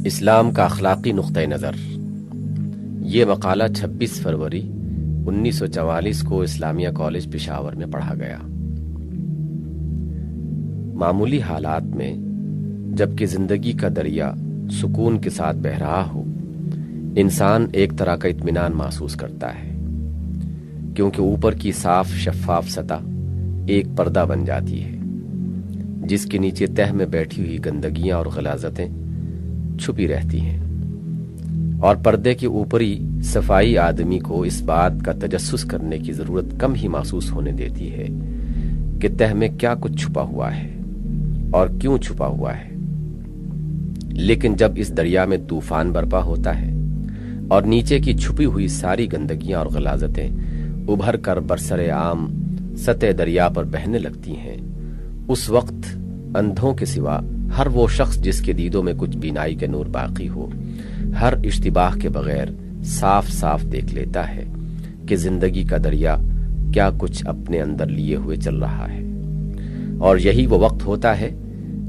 اسلام کا اخلاقی نقطہ نظر۔ یہ مقالہ 26 فروری 1944 کو اسلامیہ کالج پشاور میں پڑھا گیا۔ معمولی حالات میں جبکہ زندگی کا دریا سکون کے ساتھ بہہ رہا ہو، انسان ایک طرح کا اطمینان محسوس کرتا ہے، کیونکہ اوپر کی صاف شفاف سطح ایک پردہ بن جاتی ہے جس کے نیچے تہہ میں بیٹھی ہوئی گندگیاں اور غلاظتیں چھپی رہتی ہیں، اور پردے کی اوپری صفائی آدمی کو اس بات کا تجسس کرنے کی ضرورت کم ہی محسوس ہونے دیتی ہے کہ تہہ میں کیا کچھ چھپا ہوا ہے اور کیوں چھپا ہوا ہے۔ لیکن جب اس دریا میں طوفان برپا ہوتا ہے اور نیچے کی چھپی ہوئی ساری گندگیاں اور غلاظتیں ابھر کر برسر عام سطح دریا پر بہنے لگتی ہیں، اس وقت اندھوں کے سوا ہر وہ شخص جس کے دیدوں میں کچھ بینائی کے نور باقی ہو، ہر اشتباہ کے بغیر صاف صاف دیکھ لیتا ہے کہ زندگی کا دریا کیا کچھ اپنے اندر لیے ہوئے چل رہا ہے۔ اور یہی وہ وقت ہوتا ہے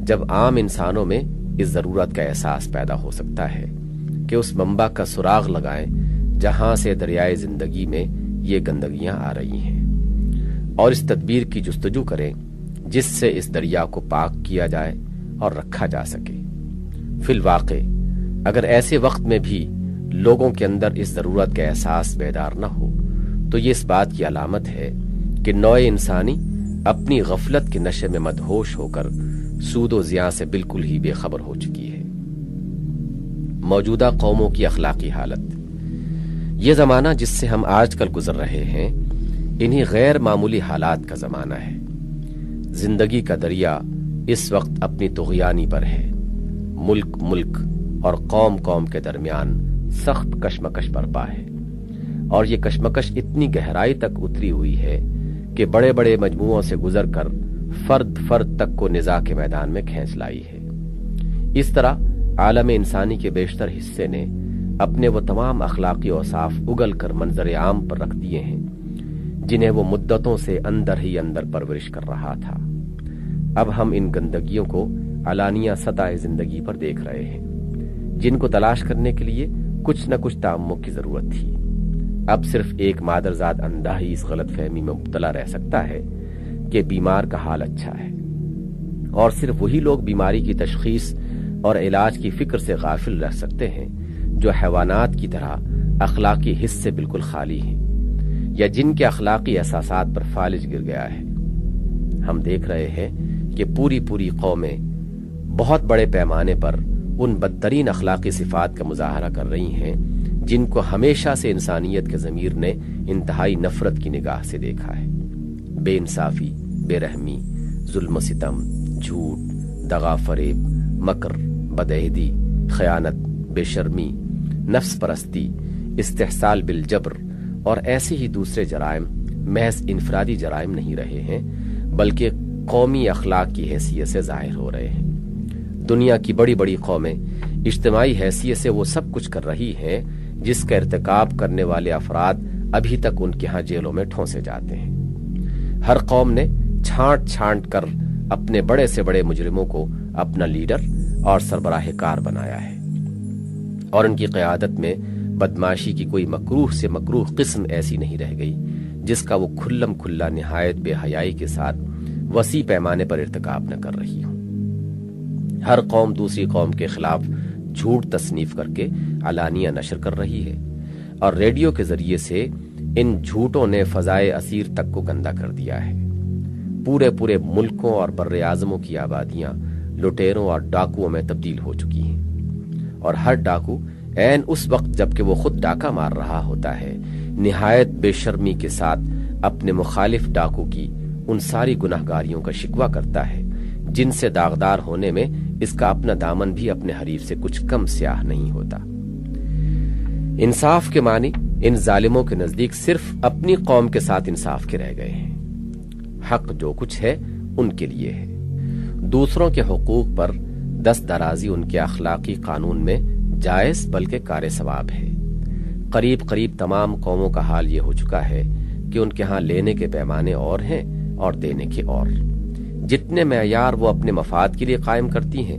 جب عام انسانوں میں اس ضرورت کا احساس پیدا ہو سکتا ہے کہ اس منبع کا سراغ لگائیں جہاں سے دریائے زندگی میں یہ گندگیاں آ رہی ہیں، اور اس تدبیر کی جستجو کریں جس سے اس دریا کو پاک کیا جائے اور رکھا جا سکے۔ فی الواقع اگر ایسے وقت میں بھی لوگوں کے اندر اس ضرورت کا احساس بیدار نہ ہو تو یہ اس بات کی علامت ہے کہ نوع انسانی اپنی غفلت کے نشے میں مدہوش ہو کر سود و زیاں سے بالکل ہی بے خبر ہو چکی ہے۔ موجودہ قوموں کی اخلاقی حالت۔ یہ زمانہ جس سے ہم آج کل گزر رہے ہیں انہی غیر معمولی حالات کا زمانہ ہے۔ زندگی کا دریا اس وقت اپنی طغیانی پر ہے، ملک اور قوم کے درمیان سخت کشمکش برپا ہے، اور یہ کشمکش اتنی گہرائی تک اتری ہوئی ہے کہ بڑے بڑے مجموعوں سے گزر کر فرد تک کو نزاع کے میدان میں کھینچ لائی ہے۔ اس طرح عالم انسانی کے بیشتر حصے نے اپنے وہ تمام اخلاقی اوصاف اگل کر منظر عام پر رکھ دیے ہیں جنہیں وہ مدتوں سے اندر ہی اندر پرورش کر رہا تھا۔ اب ہم ان گندگیوں کو علانیہ سطح زندگی پر دیکھ رہے ہیں جن کو تلاش کرنے کے لیے کچھ نہ کچھ تعمق کی ضرورت تھی۔ اب صرف ایک مادرزاد اندھا ہی اس غلط فہمی میں مبتلا رہ سکتا ہے کہ بیمار کا حال اچھا ہے، اور صرف وہی لوگ بیماری کی تشخیص اور علاج کی فکر سے غافل رہ سکتے ہیں جو حیوانات کی طرح اخلاقی حس سے بالکل خالی ہیں، یا جن کے اخلاقی احساسات پر فالج گر گیا ہے۔ ہم دیکھ رہے ہیں کہ پوری قومیں بہت بڑے پیمانے پر ان بدترین اخلاقی صفات کا مظاہرہ کر رہی ہیں جن کو ہمیشہ سے انسانیت کے ضمیر نے انتہائی نفرت کی نگاہ سے دیکھا ہے۔ بے انصافی، بے رحمی، ظلم و ستم، جھوٹ، دغا فریب، مکر، بدعہدی، خیانت، بے شرمی، نفس پرستی، استحصال بالجبر اور ایسے ہی دوسرے جرائم محض انفرادی جرائم نہیں رہے ہیں بلکہ قومی اخلاق کی حیثیت سے ظاہر ہو رہے ہیں۔ دنیا کی بڑی بڑی قومیں اجتماعی حیثیت سے وہ سب کچھ کر رہی ہیں جس کا ارتکاب کرنے والے افراد ابھی تک ان کے ہاں جیلوں میں ٹھونسے جاتے ہیں۔ ہر قوم نے چھانٹ کر اپنے بڑے سے بڑے مجرموں کو اپنا لیڈر اور سربراہ کار بنایا ہے، اور ان کی قیادت میں بدماشی کی کوئی مکروہ سے مکروہ قسم ایسی نہیں رہ گئی جس کا وہ کھلم کھلا نہایت بے حیائی کے ساتھ وسیع پیمانے پر ارتکاب نہ کر رہی ہو۔ ہر قوم دوسری قوم کے خلاف جھوٹ تصنیف کر کے علانیہ نشر کر رہی ہے، اور ریڈیو کے ذریعے سے ان جھوٹوں نے فضائے اسیر تک کو گندا کر دیا ہے۔ پورے ملکوں اور بر اعظموں کی آبادیاں لٹیروں اور ڈاکوؤں میں تبدیل ہو چکی ہیں، اور ہر ڈاکو عین اس وقت جبکہ وہ خود ڈاکہ مار رہا ہوتا ہے نہایت بے شرمی کے ساتھ اپنے مخالف ڈاکو کی ان ساری گناہگاریوں کا شکوہ کرتا ہے جن سے داغدار ہونے میں اس کا اپنا دامن بھی اپنے حریف سے کچھ کم سیاہ نہیں ہوتا۔ انصاف کے معنی ان ظالموں کے نزدیک صرف اپنی قوم کے ساتھ انصاف کے رہ گئے ہیں۔ حق جو کچھ ہے ان کے لیے ہے، دوسروں کے حقوق پر دست درازی ان کے اخلاقی قانون میں جائز بلکہ کار ثواب ہے۔ قریب تمام قوموں کا حال یہ ہو چکا ہے کہ ان کے ہاں لینے کے پیمانے اور ہیں اور دینے کے اور۔ جتنے معیار وہ اپنے مفاد کے لیے قائم کرتی ہیں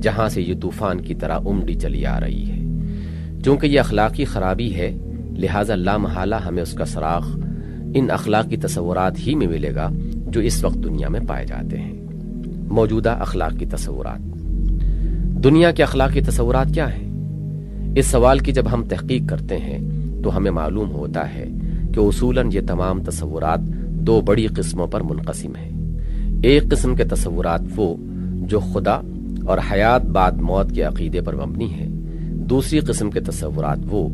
جہاں سے یہ طوفان کی طرح امڈی چلی آ رہی ہے۔ چونکہ یہ اخلاقی خرابی ہے، لہٰذا لامحالہ ہمیں اس کا سراغ ان اخلاقی تصورات ہی میں ملے گا جو اس وقت دنیا میں پائے جاتے ہیں۔ موجودہ اخلاقی تصورات۔ دنیا کے اخلاقی تصورات کیا ہیں؟ اس سوال کی جب ہم تحقیق کرتے ہیں تو ہمیں معلوم ہوتا ہے کہ اصولاً یہ تمام تصورات دو بڑی قسموں پر منقسم ہیں۔ ایک قسم کے تصورات وہ جو خدا اور حیات بعد موت کے عقیدے پر مبنی ہیں، دوسری قسم کے تصورات وہ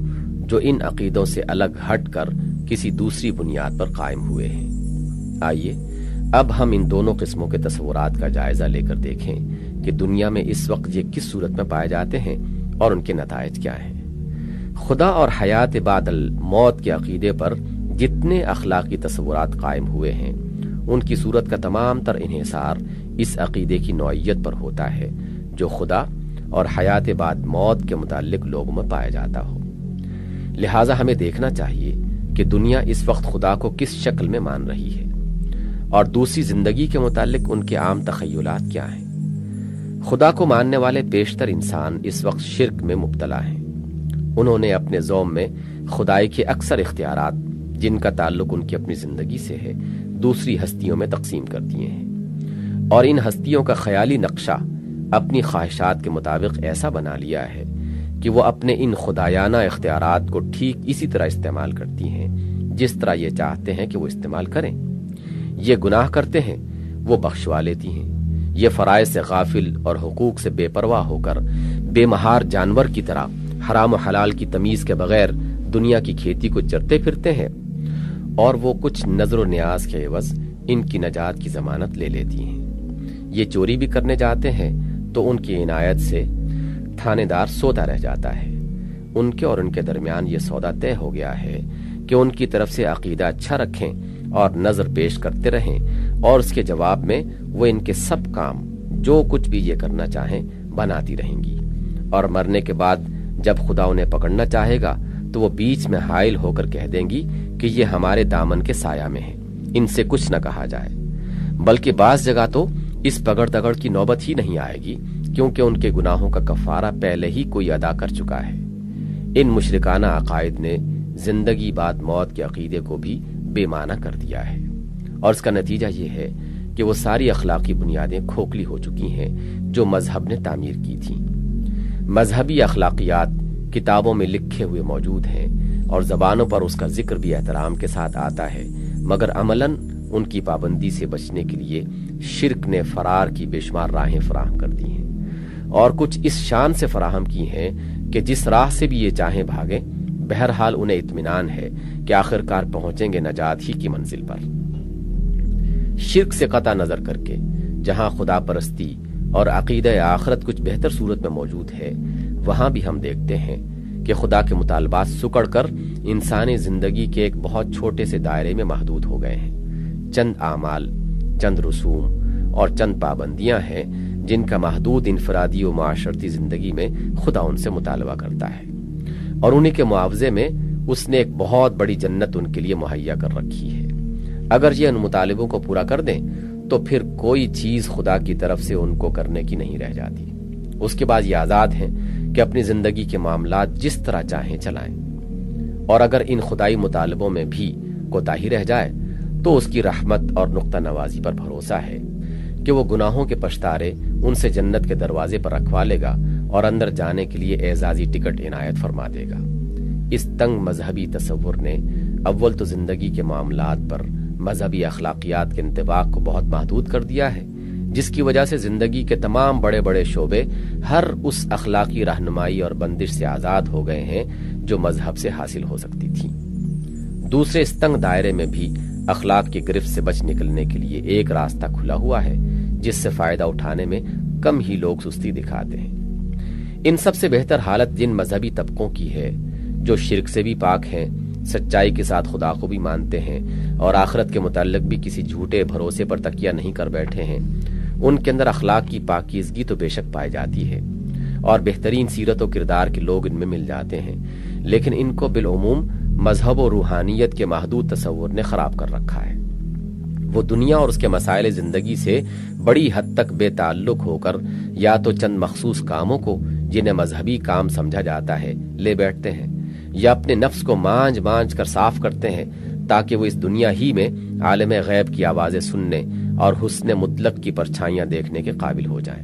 جو ان عقیدوں سے الگ ہٹ کر کسی دوسری بنیاد پر قائم ہوئے ہیں۔ آئیے اب ہم ان دونوں قسموں کے تصورات کا جائزہ لے کر دیکھیں کہ دنیا میں اس وقت یہ کس صورت میں پائے جاتے ہیں اور ان کے نتائج کیا ہیں۔ خدا اور حیات بعد الموت کے عقیدے پر جتنے اخلاقی تصورات قائم ہوئے ہیں، ان کی صورت کا تمام تر انحصار اس عقیدے کی نوعیت پر ہوتا ہے جو خدا اور حیات بعد موت کے متعلق لوگوں میں پایا جاتا ہو۔ لہٰذا ہمیں دیکھنا چاہیے کہ دنیا اس وقت خدا کو کس شکل میں مان رہی ہے اور دوسری زندگی کے متعلق ان کے عام تخیلات کیا ہیں۔ خدا کو ماننے والے بیشتر انسان اس وقت شرک میں مبتلا ہیں۔ انہوں نے اپنے ذوم میں خدائی کے اکثر اختیارات جن کا تعلق ان کی اپنی زندگی سے ہے دوسری ہستیوں میں تقسیم کر دیے ہیں، اور ان ہستیوں کا خیالی نقشہ اپنی خواہشات کے مطابق ایسا بنا لیا ہے کہ وہ اپنے ان خدایانہ اختیارات کو ٹھیک اسی طرح استعمال کرتی ہیں جس طرح یہ چاہتے ہیں کہ وہ استعمال کریں۔ یہ گناہ کرتے ہیں، وہ بخشوا لیتی ہیں۔ یہ فرائض سے غافل اور حقوق سے بے پرواہ ہو کر بے مہار جانور کی طرح حرام و حلال کی تمیز کے بغیر دنیا کی کھیتی کو چرتے پھرتے ہیں، اور وہ کچھ نظر و نیاز کے عوض ان کی نجات کی ضمانت لے لیتی ہیں۔ یہ چوری بھی کرنے جاتے ہیں تو ان کی عنایت سے تھانے دار سوتا رہ جاتا ہے۔ ان کے اور ان کے درمیان یہ سودا طے ہو گیا ہے کہ ان کی طرف سے عقیدہ اچھا رکھیں اور نظر پیش کرتے رہیں، اور اس کے جواب میں وہ ان کے سب کام جو کچھ بھی یہ کرنا چاہیں بناتی رہیں گی، اور مرنے کے بعد جب خدا انہیں پکڑنا چاہے گا تو وہ بیچ میں حائل ہو کر کہہ دیں گی کہ یہ ہمارے دامن کے سایہ میں ہیں، ان سے کچھ نہ کہا جائے۔ بلکہ بعض جگہ تو اس پکڑ دگڑ کی نوبت ہی نہیں آئے گی، کیونکہ ان کے گناہوں کا کفارہ پہلے ہی کوئی ادا کر چکا ہے۔ ان مشرکانہ عقائد نے زندگی بعد موت کے عقیدے کو بھی بے معنی کر دیا ہے، اور اس کا نتیجہ یہ ہے کہ وہ ساری اخلاقی بنیادیں کھوکھلی ہو چکی ہیں جو مذہب نے تعمیر کی تھیں۔ مذہبی اخلاقیات کتابوں میں لکھے ہوئے موجود ہیں اور زبانوں پر اس کا ذکر بھی احترام کے ساتھ آتا ہے، مگر عملاً ان کی پابندی سے بچنے کے لیے شرک نے فرار کی بے شمار راہیں فراہم کر دی ہیں، اور کچھ اس شان سے فراہم کی ہیں کہ جس راہ سے بھی یہ چاہیں بھاگیں، بہرحال انہیں اطمینان ہے کہ آخرکار پہنچیں گے نجات ہی کی منزل پر۔ شرک سے قطع نظر کر کے جہاں خدا پرستی اور عقیدہ آخرت کچھ بہتر صورت میں موجود ہے، وہاں بھی ہم دیکھتے ہیں کہ خدا کے مطالبات سکڑ کر انسانی زندگی کے ایک بہت چھوٹے سے دائرے میں محدود ہو گئے ہیں۔ چند اعمال، چند رسوم اور چند پابندیاں ہیں جن کا محدود انفرادی و معاشرتی زندگی میں خدا ان سے مطالبہ کرتا ہے، اور انہیں کے معاوضے میں اس نے ایک بہت بڑی جنت ان کے لیے مہیا کر رکھی ہے۔ اگر یہ ان مطالبوں کو پورا کر دیں تو پھر کوئی چیز خدا کی طرف سے ان کو کرنے کی نہیں رہ جاتی۔ اس کے بعد یہ آزاد ہیں کہ اپنی زندگی کے معاملات جس طرح چاہیں چلائیں، اور اگر ان خدائی مطالبوں میں بھی کوتاہی رہ جائے تو اس کی رحمت اور نقطہ نوازی پر بھروسہ ہے کہ وہ گناہوں کے پشتارے ان سے جنت کے دروازے پر رکھوا لے گا اور اندر جانے کے لیے اعزازی ٹکٹ عنایت فرما دے گا۔ اس تنگ مذہبی تصور نے اول تو زندگی کے معاملات پر مذہبی اخلاقیات کے انطباق کو بہت محدود کر دیا ہے، جس کی وجہ سے زندگی کے تمام بڑے بڑے شعبے ہر اس اخلاقی رہنمائی اور بندش سے آزاد ہو گئے ہیں جو مذہب سے حاصل ہو سکتی تھی۔ دوسرے اس تنگ دائرے میں بھی اخلاق کی گرفت سے بچ نکلنے کے لیے ایک راستہ کھلا ہوا ہے جس سے فائدہ اٹھانے میں کم ہی لوگ سستی دکھاتے ہیں۔ ان سب سے بہتر حالت جن مذہبی طبقوں کی ہے جو شرک سے بھی پاک ہیں، سچائی کے ساتھ خدا کو بھی مانتے ہیں اور آخرت کے متعلق بھی کسی جھوٹے بھروسے پر تکیہ نہیں کر بیٹھے ہیں، ان کے اندر اخلاق کی پاکیزگی تو بے شک پائی جاتی ہے اور بہترین سیرت و کردار کے لوگ ان میں مل جاتے ہیں، لیکن ان کو بالعموم مذہب و روحانیت کے محدود تصور نے خراب کر رکھا ہے۔ وہ دنیا اور اس کے مسائل زندگی سے بڑی حد تک بے تعلق ہو کر یا تو چند مخصوص کاموں کو جنہیں مذہبی کام سمجھا جاتا ہے لے بیٹھتے ہیں، یا اپنے نفس کو مانج مانج کر صاف کرتے ہیں تاکہ وہ اس دنیا ہی میں عالم غیب کی آوازیں سننے اور حسن مطلق کی پرچھائیاں دیکھنے کے قابل ہو جائیں۔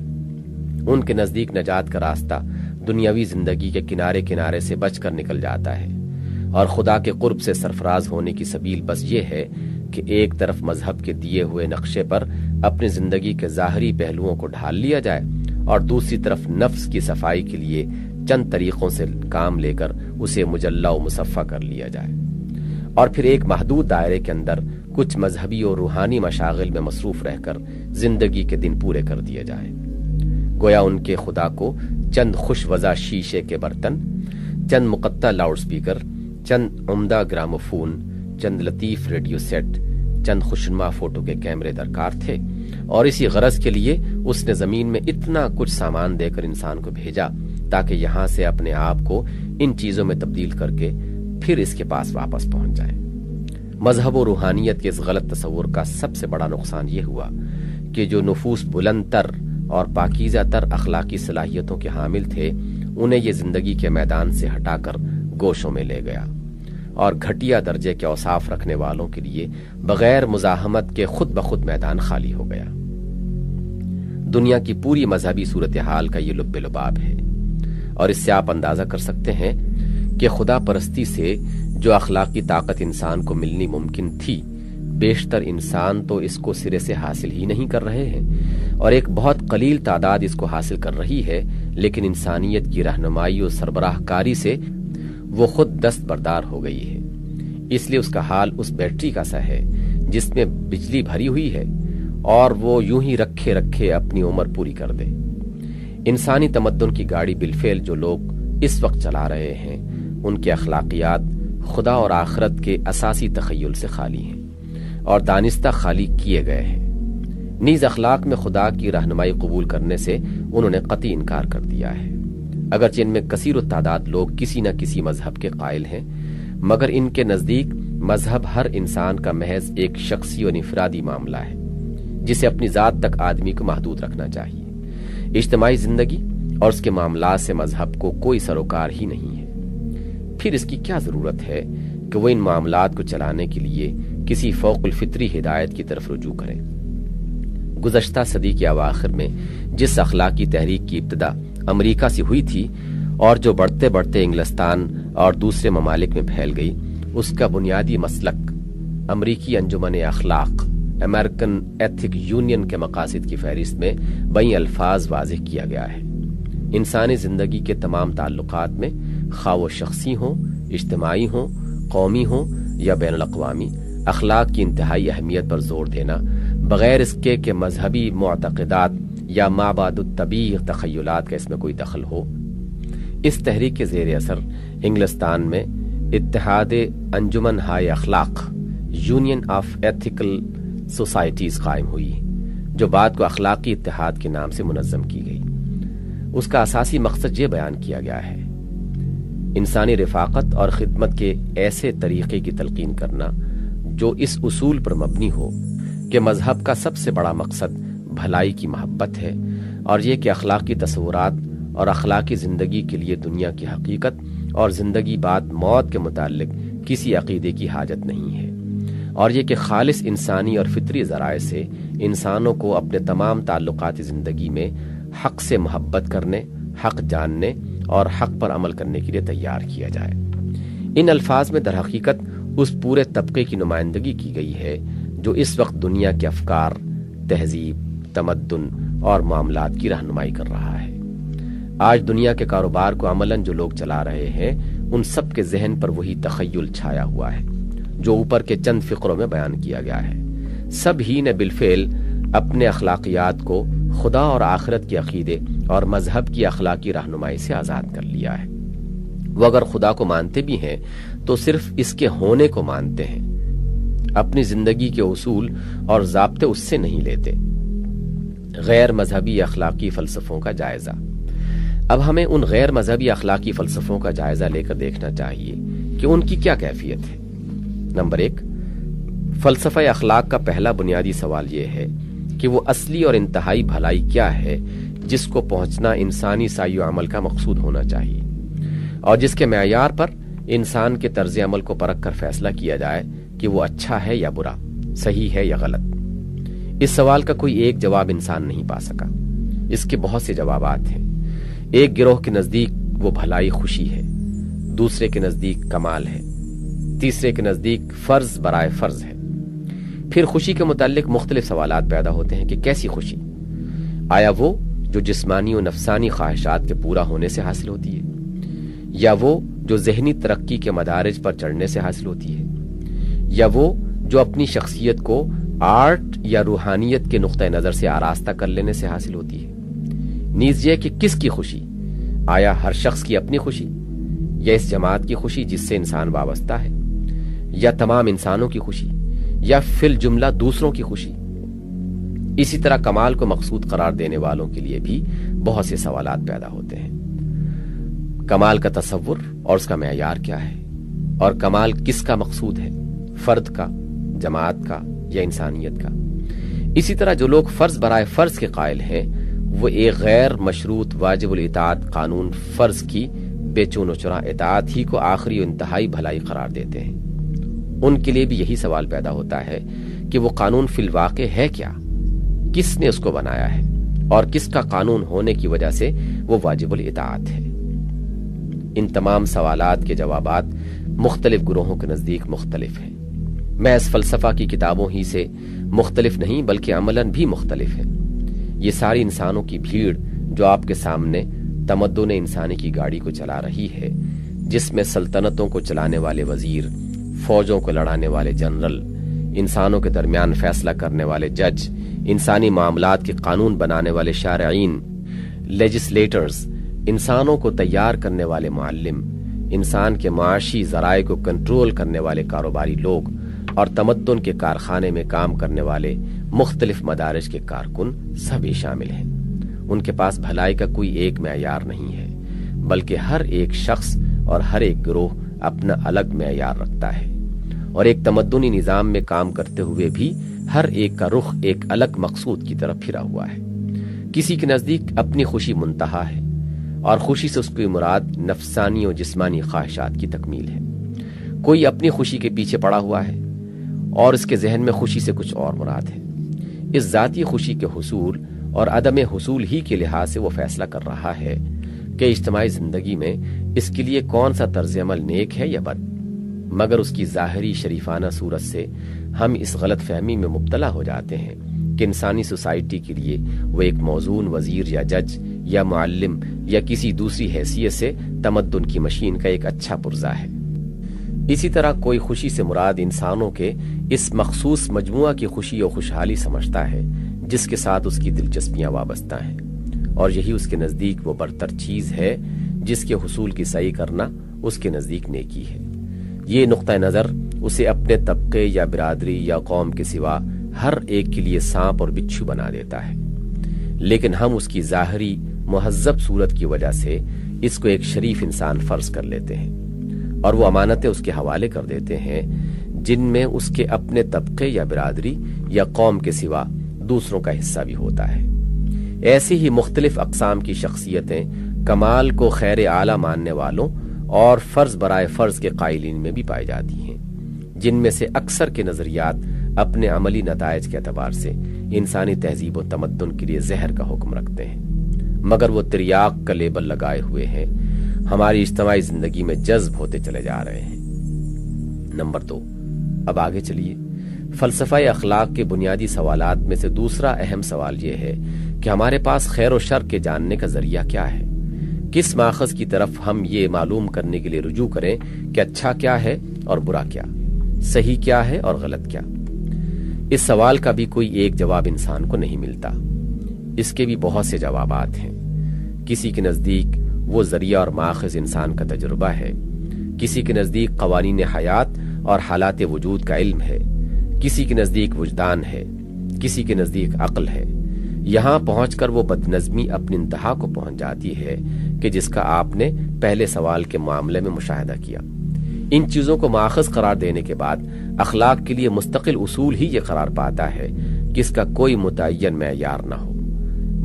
ان کے نزدیک نجات کا راستہ دنیاوی زندگی کے کنارے کنارے سے بچ کر نکل جاتا ہے، اور خدا کے قرب سے سرفراز ہونے کی سبیل بس یہ ہے کہ ایک طرف مذہب کے دیے ہوئے نقشے پر اپنی زندگی کے ظاہری پہلوؤں کو ڈھال لیا جائے، اور دوسری طرف نفس کی صفائی کے لیے چند طریقوں سے کام لے کر اسے مجلہ و مصفہ کر لیا جائے، اور پھر ایک محدود دائرے کے اندر کچھ مذہبی اور روحانی مشاغل میں مصروف رہ کر زندگی کے دن پورے کر دیے جائیں۔ گویا ان کے خدا کو چند خوش وضع شیشے کے برتن، چند مقطع لاؤڈ سپیکر، چند عمدہ گراموفون، چند لطیف ریڈیو سیٹ، چند خوشنما فوٹو کے کیمرے درکار تھے، اور اسی غرض کے لیے اس نے زمین میں اتنا کچھ سامان دے کر انسان کو بھیجا تاکہ یہاں سے اپنے آپ کو ان چیزوں میں تبدیل کر کے پھر اس کے پاس واپس پہنچ جائے۔ مذہب و روحانیت کے اس غلط تصور کا سب سے بڑا نقصان یہ ہوا کہ جو نفوس بلند تر اور پاکیزہ تر اخلاقی صلاحیتوں کے حامل تھے انہیں یہ زندگی کے میدان سے ہٹا کر گوشوں میں لے گیا، اور گھٹیا درجے کے اوصاف رکھنے والوں کے لیے بغیر مزاحمت کے خود بخود میدان خالی ہو گیا۔ دنیا کی پوری مذہبی صورتحال کا یہ لب لباب ہے، اور اس سے آپ اندازہ کر سکتے ہیں کہ خدا پرستی سے جو اخلاقی طاقت انسان کو ملنی ممکن تھی، بیشتر انسان تو اس کو سرے سے حاصل ہی نہیں کر رہے ہیں، اور ایک بہت قلیل تعداد اس کو حاصل کر رہی ہے، لیکن انسانیت کی رہنمائی اور سربراہ کاری سے وہ خود دست بردار ہو گئی ہے۔ اس لیے اس کا حال اس بیٹری کا سا ہے جس میں بجلی بھری ہوئی ہے اور وہ یوں ہی رکھے رکھے اپنی عمر پوری کر دے۔ انسانی تمدن کی گاڑی بالفعل جو لوگ اس وقت چلا رہے ہیں ان کے اخلاقیات خدا اور آخرت کے اساسی تخیل سے خالی ہیں اور دانستہ خالی کیے گئے ہیں۔ نیز اخلاق میں خدا کی رہنمائی قبول کرنے سے انہوں نے قطعی انکار کر دیا ہے۔ اگرچہ ان میں کثیر التعداد لوگ کسی نہ کسی مذہب کے قائل ہیں، مگر ان کے نزدیک مذہب ہر انسان کا محض ایک شخصی اور انفرادی معاملہ ہے جسے اپنی ذات تک آدمی کو محدود رکھنا چاہیے۔ اجتماعی زندگی اور اس کے معاملات سے مذہب کو کوئی سروکار ہی نہیں ہے۔ پھر اس کی کیا ضرورت ہے کہ وہ ان معاملات کو چلانے کے لیے کسی فوق الفطری ہدایت کی طرف رجوع کریں؟ گزشتہ صدی کے اواخر میں جس اخلاقی تحریک کی ابتدا امریکہ سے ہوئی تھی اور جو بڑھتے بڑھتے انگلستان اور دوسرے ممالک میں پھیل گئی، اس کا بنیادی مسلک امریکی انجمن اخلاق امریکن ایتھک یونین کے مقاصد کی فہرست میں بئی الفاظ واضح کیا گیا ہے۔ انسانی زندگی کے تمام تعلقات میں، خواہ وہ شخصی ہوں، اجتماعی ہوں، قومی ہوں یا بین الاقوامی، اخلاق کی انتہائی اہمیت پر زور دینا بغیر اس کے کہ مذہبی معتقدات یا مابعد الطبیع تخیلات کا اس میں کوئی دخل ہو۔ اس تحریک کے زیر اثر انگلستان میں اتحاد انجمن ہائے اخلاق یونین آف ایتھیکل سوسائٹیز قائم ہوئی، جو بعد کو اخلاقی اتحاد کے نام سے منظم کی گئی۔ اس کا اساسی مقصد یہ بیان کیا گیا ہے: انسانی رفاقت اور خدمت کے ایسے طریقے کی تلقین کرنا جو اس اصول پر مبنی ہو کہ مذہب کا سب سے بڑا مقصد بھلائی کی محبت ہے، اور یہ کہ اخلاقی تصورات اور اخلاقی زندگی کے لیے دنیا کی حقیقت اور زندگی بعد موت کے متعلق کسی عقیدے کی حاجت نہیں ہے، اور یہ کہ خالص انسانی اور فطری ذرائع سے انسانوں کو اپنے تمام تعلقات زندگی میں حق سے محبت کرنے، حق جاننے اور حق پر عمل کرنے کے لیے تیار کیا جائے۔ ان الفاظ میں در حقیقت اس پورے طبقے کی نمائندگی کی گئی ہے جو اس وقت دنیا کے افکار، تہذیب، تمدن اور معاملات کی رہنمائی کر رہا ہے۔ آج دنیا کے کاروبار کو عملاً جو لوگ چلا رہے ہیں ان سب کے ذہن پر وہی تخیل چھایا ہوا ہے جو اوپر کے چند فقروں میں بیان کیا گیا ہے۔ سب ہی نے بالفعل اپنے اخلاقیات کو خدا اور آخرت کے عقیدے اور مذہب کی اخلاقی رہنمائی سے آزاد کر لیا ہے۔ وہ اگر خدا کو مانتے بھی ہیں تو صرف اس کے ہونے کو مانتے ہیں، اپنی زندگی کے اصول اور ضابطے اس سے نہیں لیتے۔ غیر مذہبی اخلاقی فلسفوں کا جائزہ۔ اب ہمیں ان غیر مذہبی اخلاقی فلسفوں کا جائزہ لے کر دیکھنا چاہیے کہ ان کی کیا کیفیت ہے۔ نمبر 1، فلسفہ اخلاق کا پہلا بنیادی سوال یہ ہے کہ وہ اصلی اور انتہائی بھلائی کیا ہے جس کو پہنچنا انسانی سعی و عمل کا مقصود ہونا چاہیے، اور جس کے معیار پر انسان کے طرز عمل کو پرکھ کر فیصلہ کیا جائے کہ وہ اچھا ہے یا برا، صحیح ہے یا غلط۔ اس سوال کا کوئی ایک جواب انسان نہیں پا سکا، اس کے بہت سے جوابات ہیں۔ ایک گروہ کے نزدیک وہ بھلائی خوشی ہے، دوسرے کے نزدیک کمال ہے، تیسرے کے نزدیک فرض برائے فرض ہے۔ پھر خوشی کے متعلق مختلف سوالات پیدا ہوتے ہیں کہ کیسی خوشی؟ آیا وہ جو جسمانی و نفسانی خواہشات کے پورا ہونے سے حاصل ہوتی ہے، یا وہ جو ذہنی ترقی کے مدارج پر چڑھنے سے حاصل ہوتی ہے، یا وہ جو اپنی شخصیت کو آرٹ یا روحانیت کے نقطہ نظر سے آراستہ کر لینے سے حاصل ہوتی ہے؟ نیز یہ کہ کس کی خوشی؟ آیا ہر شخص کی اپنی خوشی، یا اس جماعت کی خوشی جس سے انسان وابستہ ہے، یا تمام انسانوں کی خوشی، یا فی الجملہ دوسروں کی خوشی؟ اسی طرح کمال کو مقصود قرار دینے والوں کے لیے بھی بہت سے سوالات پیدا ہوتے ہیں۔ کمال کا تصور اور اس کا معیار کیا ہے، اور کمال کس کا مقصود ہے، فرد کا، جماعت کا یا انسانیت کا؟ اسی طرح جو لوگ فرض برائے فرض کے قائل ہیں وہ ایک غیر مشروط واجب الاطاعت قانون فرض کی بے چون و چرا اطاعت ہی کو آخری و انتہائی بھلائی قرار دیتے ہیں۔ ان کے لیے بھی یہی سوال پیدا ہوتا ہے کہ وہ قانون فی الواقع ہے کیا، کس نے اس کو بنایا ہے، اور کس کا قانون ہونے کی وجہ سے وہ واجب الاطاعت ہے۔ ان تمام سوالات کے جوابات مختلف گروہوں کے نزدیک مختلف ہیں، محض فلسفہ کی کتابوں ہی سے مختلف نہیں بلکہ عملاً بھی مختلف ہیں۔ یہ ساری انسانوں کی بھیڑ جو آپ کے سامنے تمدن انسانی کی گاڑی کو چلا رہی ہے، جس میں سلطنتوں کو چلانے والے وزیر، فوجوں کو لڑانے والے جنرل، انسانوں کے درمیان فیصلہ کرنے والے جج، انسانی معاملات کے قانون بنانے والے شارعین، لیجسلیٹرز، انسانوں کو تیار کرنے والے معلم، انسان کے معاشی ذرائع کو کنٹرول کرنے والے کاروباری لوگ، اور تمدن کے کارخانے میں کام کرنے والے مختلف مدارج کے کارکن سبھی شامل ہیں۔ ان کے پاس بھلائی کا کوئی ایک معیار نہیں ہے، بلکہ ہر ایک شخص اور ہر ایک گروہ اپنا الگ معیار رکھتا ہے، اور ایک تمدنی نظام میں کام کرتے ہوئے بھی ہر ایک کا رخ ایک الگ مقصود کی طرف پھرا ہوا ہے۔ کسی کے نزدیک اپنی خوشی منتہا ہے، اور خوشی سے اس کی مراد نفسانی و جسمانی خواہشات کی تکمیل ہے۔ کوئی اپنی خوشی کے پیچھے پڑا ہوا ہے، اور اس کے ذہن میں خوشی سے کچھ اور مراد ہے۔ اس ذاتی خوشی کے حصول اور عدم حصول ہی کے لحاظ سے وہ فیصلہ کر رہا ہے کہ اجتماعی زندگی میں اس کے لیے کون سا طرز عمل نیک ہے یا بد، مگر اس کی ظاہری شریفانہ صورت سے ہم اس غلط فہمی میں مبتلا ہو جاتے ہیں کہ انسانی سوسائٹی کے لیے وہ ایک موزون وزیر یا جج یا معلم یا کسی دوسری حیثیت سے تمدن کی مشین کا ایک اچھا پرزہ ہے۔ اسی طرح کوئی خوشی سے مراد انسانوں کے اس مخصوص مجموعہ کی خوشی و خوشحالی سمجھتا ہے جس کے ساتھ اس کی دلچسپیاں وابستہ ہیں، اور یہی اس کے نزدیک وہ برتر چیز ہے جس کے حصول کی سعی کرنا اس کے نزدیک نیکی ہے۔ یہ نقطہ نظر اسے اپنے طبقے یا برادری یا قوم کے سوا ہر ایک کے لیے سانپ اور بچھو بنا دیتا ہے، لیکن ہم اس کی ظاہری مہذب صورت کی وجہ سے اس کو ایک شریف انسان فرض کر لیتے ہیں، اور وہ امانتیں اس کے حوالے کر دیتے ہیں جن میں اس کے اپنے طبقے یا برادری یا قوم کے سوا دوسروں کا حصہ بھی ہوتا ہے۔ ایسی ہی مختلف اقسام کی شخصیتیں کمال کو خیر اعلیٰ ماننے والوں اور فرض برائے فرض کے قائلین میں بھی پائی جاتی ہیں، جن میں سے اکثر کے نظریات اپنے عملی نتائج کے اعتبار سے انسانی تہذیب و تمدن کے لیے زہر کا حکم رکھتے ہیں، مگر وہ تریاق کا لیبل لگائے ہوئے ہیں، ہماری اجتماعی زندگی میں جذب ہوتے چلے جا رہے ہیں۔ نمبر 2، اب آگے چلیے۔ فلسفہ اخلاق کے بنیادی سوالات میں سے دوسرا اہم سوال یہ ہے کہ ہمارے پاس خیر و شر کے جاننے کا ذریعہ کیا ہے؟ کس ماخذ کی طرف ہم یہ معلوم کرنے کے لیے رجوع کریں کہ اچھا کیا ہے اور برا کیا، صحیح کیا ہے اور غلط کیا؟ اس سوال کا بھی کوئی ایک جواب انسان کو نہیں ملتا، اس کے بھی بہت سے جوابات ہیں۔ کسی کے نزدیک وہ ذریعہ اور ماخذ انسان کا تجربہ ہے، کسی کے نزدیک قوانین حیات اور حالات وجود کا علم ہے، کسی کے نزدیک وجدان ہے، کسی کے نزدیک عقل ہے۔ یہاں پہنچ کر وہ بدنظمی اپنی انتہا کو پہنچ جاتی ہے کہ جس کا آپ نے پہلے سوال کے معاملے میں مشاہدہ کیا۔ ان چیزوں کو ماخذ قرار دینے کے بعد اخلاق کے لیے مستقل اصول ہی یہ قرار پاتا ہے کہ اس کا کوئی متعین معیار نہ ہو،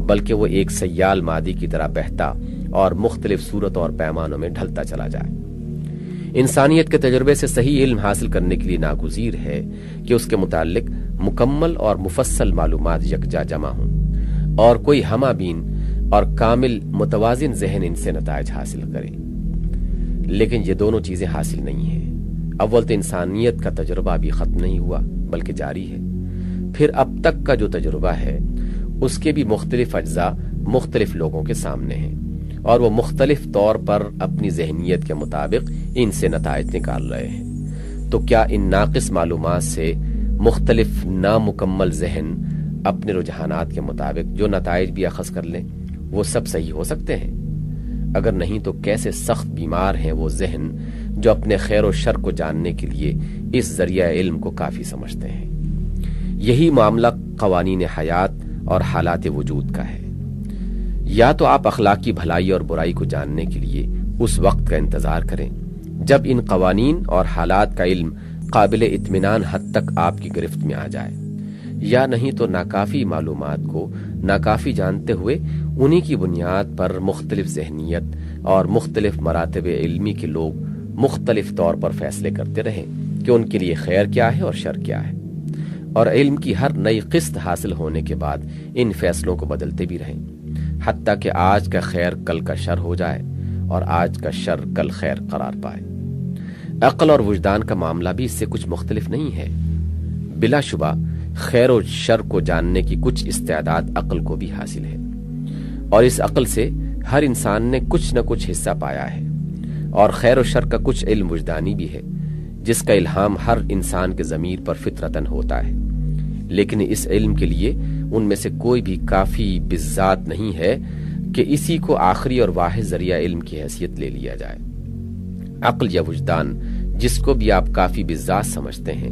بلکہ وہ ایک سیال مادی کی طرح بہتا اور مختلف صورتوں اور پیمانوں میں ڈھلتا چلا جائے۔ انسانیت کے تجربے سے صحیح علم حاصل کرنے کے لیے ناگزیر ہے کہ اس کے متعلق مکمل اور مفصل معلومات یکجا جمع ہوں اور کوئی ہمہ بین اور کامل متوازن ذہن ان سے نتائج حاصل کرے، لیکن یہ دونوں چیزیں حاصل نہیں ہیں۔ اول تو انسانیت کا تجربہ بھی ختم نہیں ہوا بلکہ جاری ہے، پھر اب تک کا جو تجربہ ہے اس کے بھی مختلف اجزاء مختلف لوگوں کے سامنے ہیں، اور وہ مختلف طور پر اپنی ذہنیت کے مطابق ان سے نتائج نکال رہے ہیں۔ تو کیا ان ناقص معلومات سے مختلف نامکمل ذہن اپنے رجحانات کے مطابق جو نتائج بھی اخذ کر لیں وہ سب صحیح ہو سکتے ہیں؟ اگر نہیں تو کیسے سخت بیمار ہیں وہ ذہن جو اپنے خیر و شر کو جاننے کے لیے اس ذریعہ علم کو کافی سمجھتے ہیں۔ یہی معاملہ قوانین حیات اور حالات وجود کا ہے۔ یا تو آپ اخلاقی بھلائی اور برائی کو جاننے کے لیے اس وقت کا انتظار کریں جب ان قوانین اور حالات کا علم قابل اطمینان حد تک آپ کی گرفت میں آ جائے، یا نہیں تو ناکافی معلومات کو ناکافی جانتے ہوئے انہی کی بنیاد پر مختلف ذہنیت اور مختلف مراتب علمی کے لوگ مختلف طور پر فیصلے کرتے رہیں کہ ان کے لیے خیر کیا ہے اور شر کیا ہے، اور علم کی ہر نئی قسط حاصل ہونے کے بعد ان فیصلوں کو بدلتے بھی رہیں، حتیٰ کہ آج کا خیر کل کا شر ہو جائے اور آج کا شر کل خیر قرار پائے۔ عقل اور وجدان کا معاملہ بھی اس سے کچھ مختلف نہیں ہے۔ بلا شبہ خیر و شر کو جاننے کی کچھ استعداد عقل کو بھی حاصل ہے، اور اس عقل سے ہر انسان نے کچھ نہ کچھ حصہ پایا ہے، اور خیر و شر کا کچھ علم وجدانی بھی ہے جس کا الہام ہر انسان کے ضمیر پر فطرتاً ہوتا ہے، لیکن اس علم کے لیے ان میں سے کوئی بھی کافی بذات نہیں ہے کہ اسی کو آخری اور واحد ذریعہ علم کی حیثیت لے لیا جائے۔ عقل یا وجدان جس کو بھی آپ کافی بذات سمجھتے ہیں،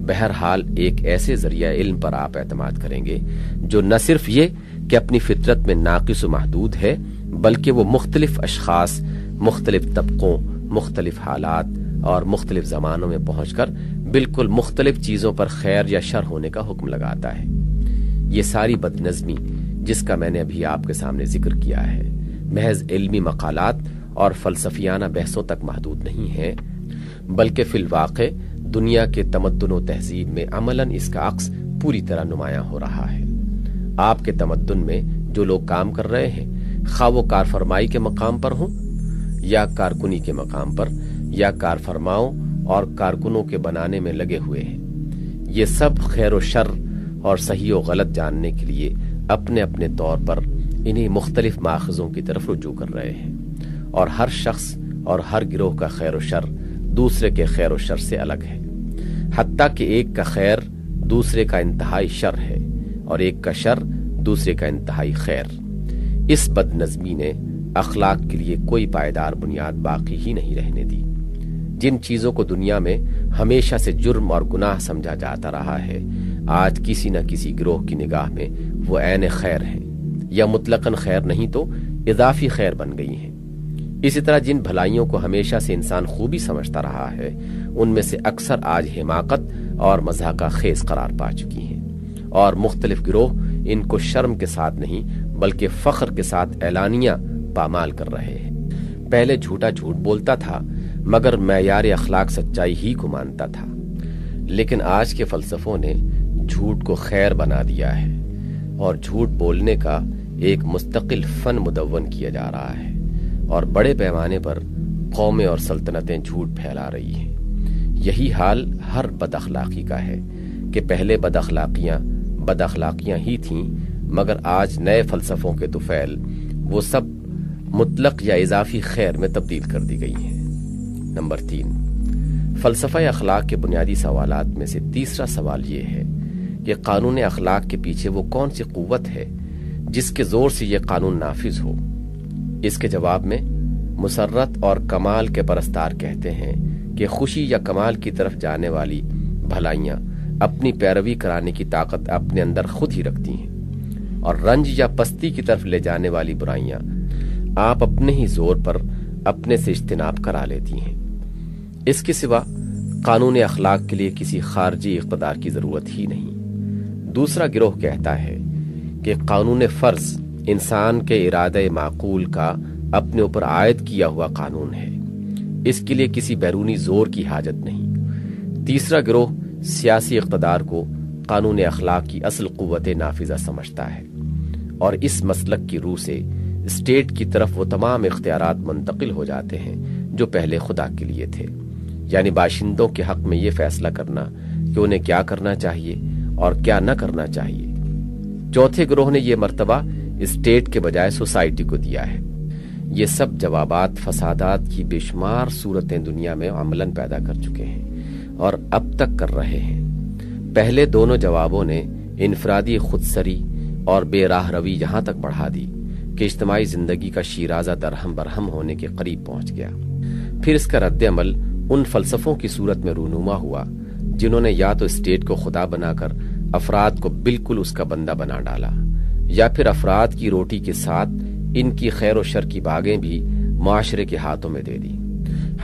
بہرحال ایک ایسے ذریعہ علم پر آپ اعتماد کریں گے جو نہ صرف یہ کہ اپنی فطرت میں ناقص و محدود ہے، بلکہ وہ مختلف اشخاص، مختلف طبقوں، مختلف حالات اور مختلف زمانوں میں پہنچ کر بالکل مختلف چیزوں پر خیر یا شر ہونے کا حکم لگاتا ہے۔ یہ ساری بد نظمی جس کا میں نے ابھی آپ کے سامنے ذکر کیا ہے محض علمی مقالات اور فلسفیانہ بحثوں تک محدود نہیں ہے، بلکہ فی الواقع دنیا کے تمدن و تہذیب میں عملاً اس کا عکس پوری طرح نمایاں ہو رہا ہے۔ آپ کے تمدن میں جو لوگ کام کر رہے ہیں، خواہ وہ کارفرمائی کے مقام پر ہوں یا کارکنی کے مقام پر، یا کارفرماؤں اور کارکنوں کے بنانے میں لگے ہوئے ہیں، یہ سب خیر و شر اور صحیح و غلط جاننے کے لیے اپنے اپنے طور پر انہی مختلف ماخذوں کی طرف رجوع کر رہے ہیں، اور ہر شخص اور ہر گروہ کا خیر و شر دوسرے کے خیر و شر سے الگ ہے، حتیٰ کہ ایک کا خیر دوسرے کا انتہائی شر ہے اور ایک کا شر دوسرے کا انتہائی خیر۔ اس بد نظمی نے اخلاق کے لیے کوئی پائیدار بنیاد باقی ہی نہیں رہنے دی۔ جن چیزوں کو دنیا میں ہمیشہ سے جرم اور گناہ سمجھا جاتا رہا ہے، آج کسی نہ کسی گروہ کی نگاہ میں وہ عین خیر ہیں، یا مطلقاً خیر نہیں تو اضافی خیر بن گئی ہیں۔ اسی طرح جن بھلائیوں کو ہمیشہ سے انسان خوبی سمجھتا رہا ہے، ان میں سے اکثر آج حماقت اور مضحکہ خیز قرار پا چکی ہیں، اور مختلف گروہ ان کو شرم کے ساتھ نہیں بلکہ فخر کے ساتھ اعلانیہ پامال کر رہے ہیں۔ پہلے جھوٹا جھوٹ بولتا تھا مگر معیار اخلاق سچائی ہی کو مانتا تھا، لیکن آج کے فلسفوں نے جھوٹ کو خیر بنا دیا ہے، اور جھوٹ بولنے کا ایک مستقل فن مدون کیا جا رہا ہے، اور بڑے پیمانے پر قومیں اور سلطنتیں جھوٹ پھیلا رہی ہیں۔ یہی حال ہر بد اخلاقی کا ہے کہ پہلے بد اخلاقیاں ہی تھیں، مگر آج نئے فلسفوں کے طفیل وہ سب مطلق یا اضافی خیر میں تبدیل کر دی گئی ہیں۔ نمبر 3، فلسفہ اخلاق کے بنیادی سوالات میں سے تیسرا سوال یہ ہے کہ قانون اخلاق کے پیچھے وہ کون سی قوت ہے جس کے زور سے یہ قانون نافذ ہو؟ اس کے جواب میں مسرت اور کمال کے پرستار کہتے ہیں کہ خوشی یا کمال کی طرف جانے والی بھلائیاں اپنی پیروی کرانے کی طاقت اپنے اندر خود ہی رکھتی ہیں، اور رنج یا پستی کی طرف لے جانے والی برائیاں آپ اپنے ہی زور پر اپنے سے اجتناب کرا لیتی ہیں۔ اس کے سوا قانون اخلاق کے لیے کسی خارجی اقتدار کی ضرورت ہی نہیں۔ دوسرا گروہ کہتا ہے کہ قانون فرض انسان کے ارادہ معقول کا اپنے اوپر عائد کیا ہوا قانون ہے، اس کے لیے کسی بیرونی زور کی حاجت نہیں۔ تیسرا گروہ سیاسی اقتدار کو قانون اخلاق کی اصل قوت نافذہ سمجھتا ہے، اور اس مسلک کی روح سے اسٹیٹ کی طرف وہ تمام اختیارات منتقل ہو جاتے ہیں جو پہلے خدا کے لیے تھے، یعنی باشندوں کے حق میں یہ فیصلہ کرنا کہ انہیں کیا کرنا چاہیے اور کیا نہ کرنا چاہیے۔ چوتھے گروہ نے یہ مرتبہ اسٹیٹ کے بجائے سوسائٹی کو دیا ہے۔ یہ سب جوابات فسادات کی بے شمار صورتیں دنیا میں عملاً پیدا کر چکے ہیں اور اب تک کر رہے ہیں۔ پہلے دونوں جوابوں نے انفرادی خودسری اور بے راہ روی یہاں تک بڑھا دی کہ اجتماعی زندگی کا شیرازہ درہم برہم ہونے کے قریب پہنچ گیا۔ پھر اس کا رد عمل ان فلسفوں کی صورت میں رونما ہوا جنہوں نے یا تو اسٹیٹ کو خدا بنا کر افراد کو بالکل اس کا بندہ بنا ڈالا، یا پھر افراد کی روٹی کے ساتھ ان کی خیر و شر کی باغیں بھی معاشرے کے ہاتھوں میں دے دی،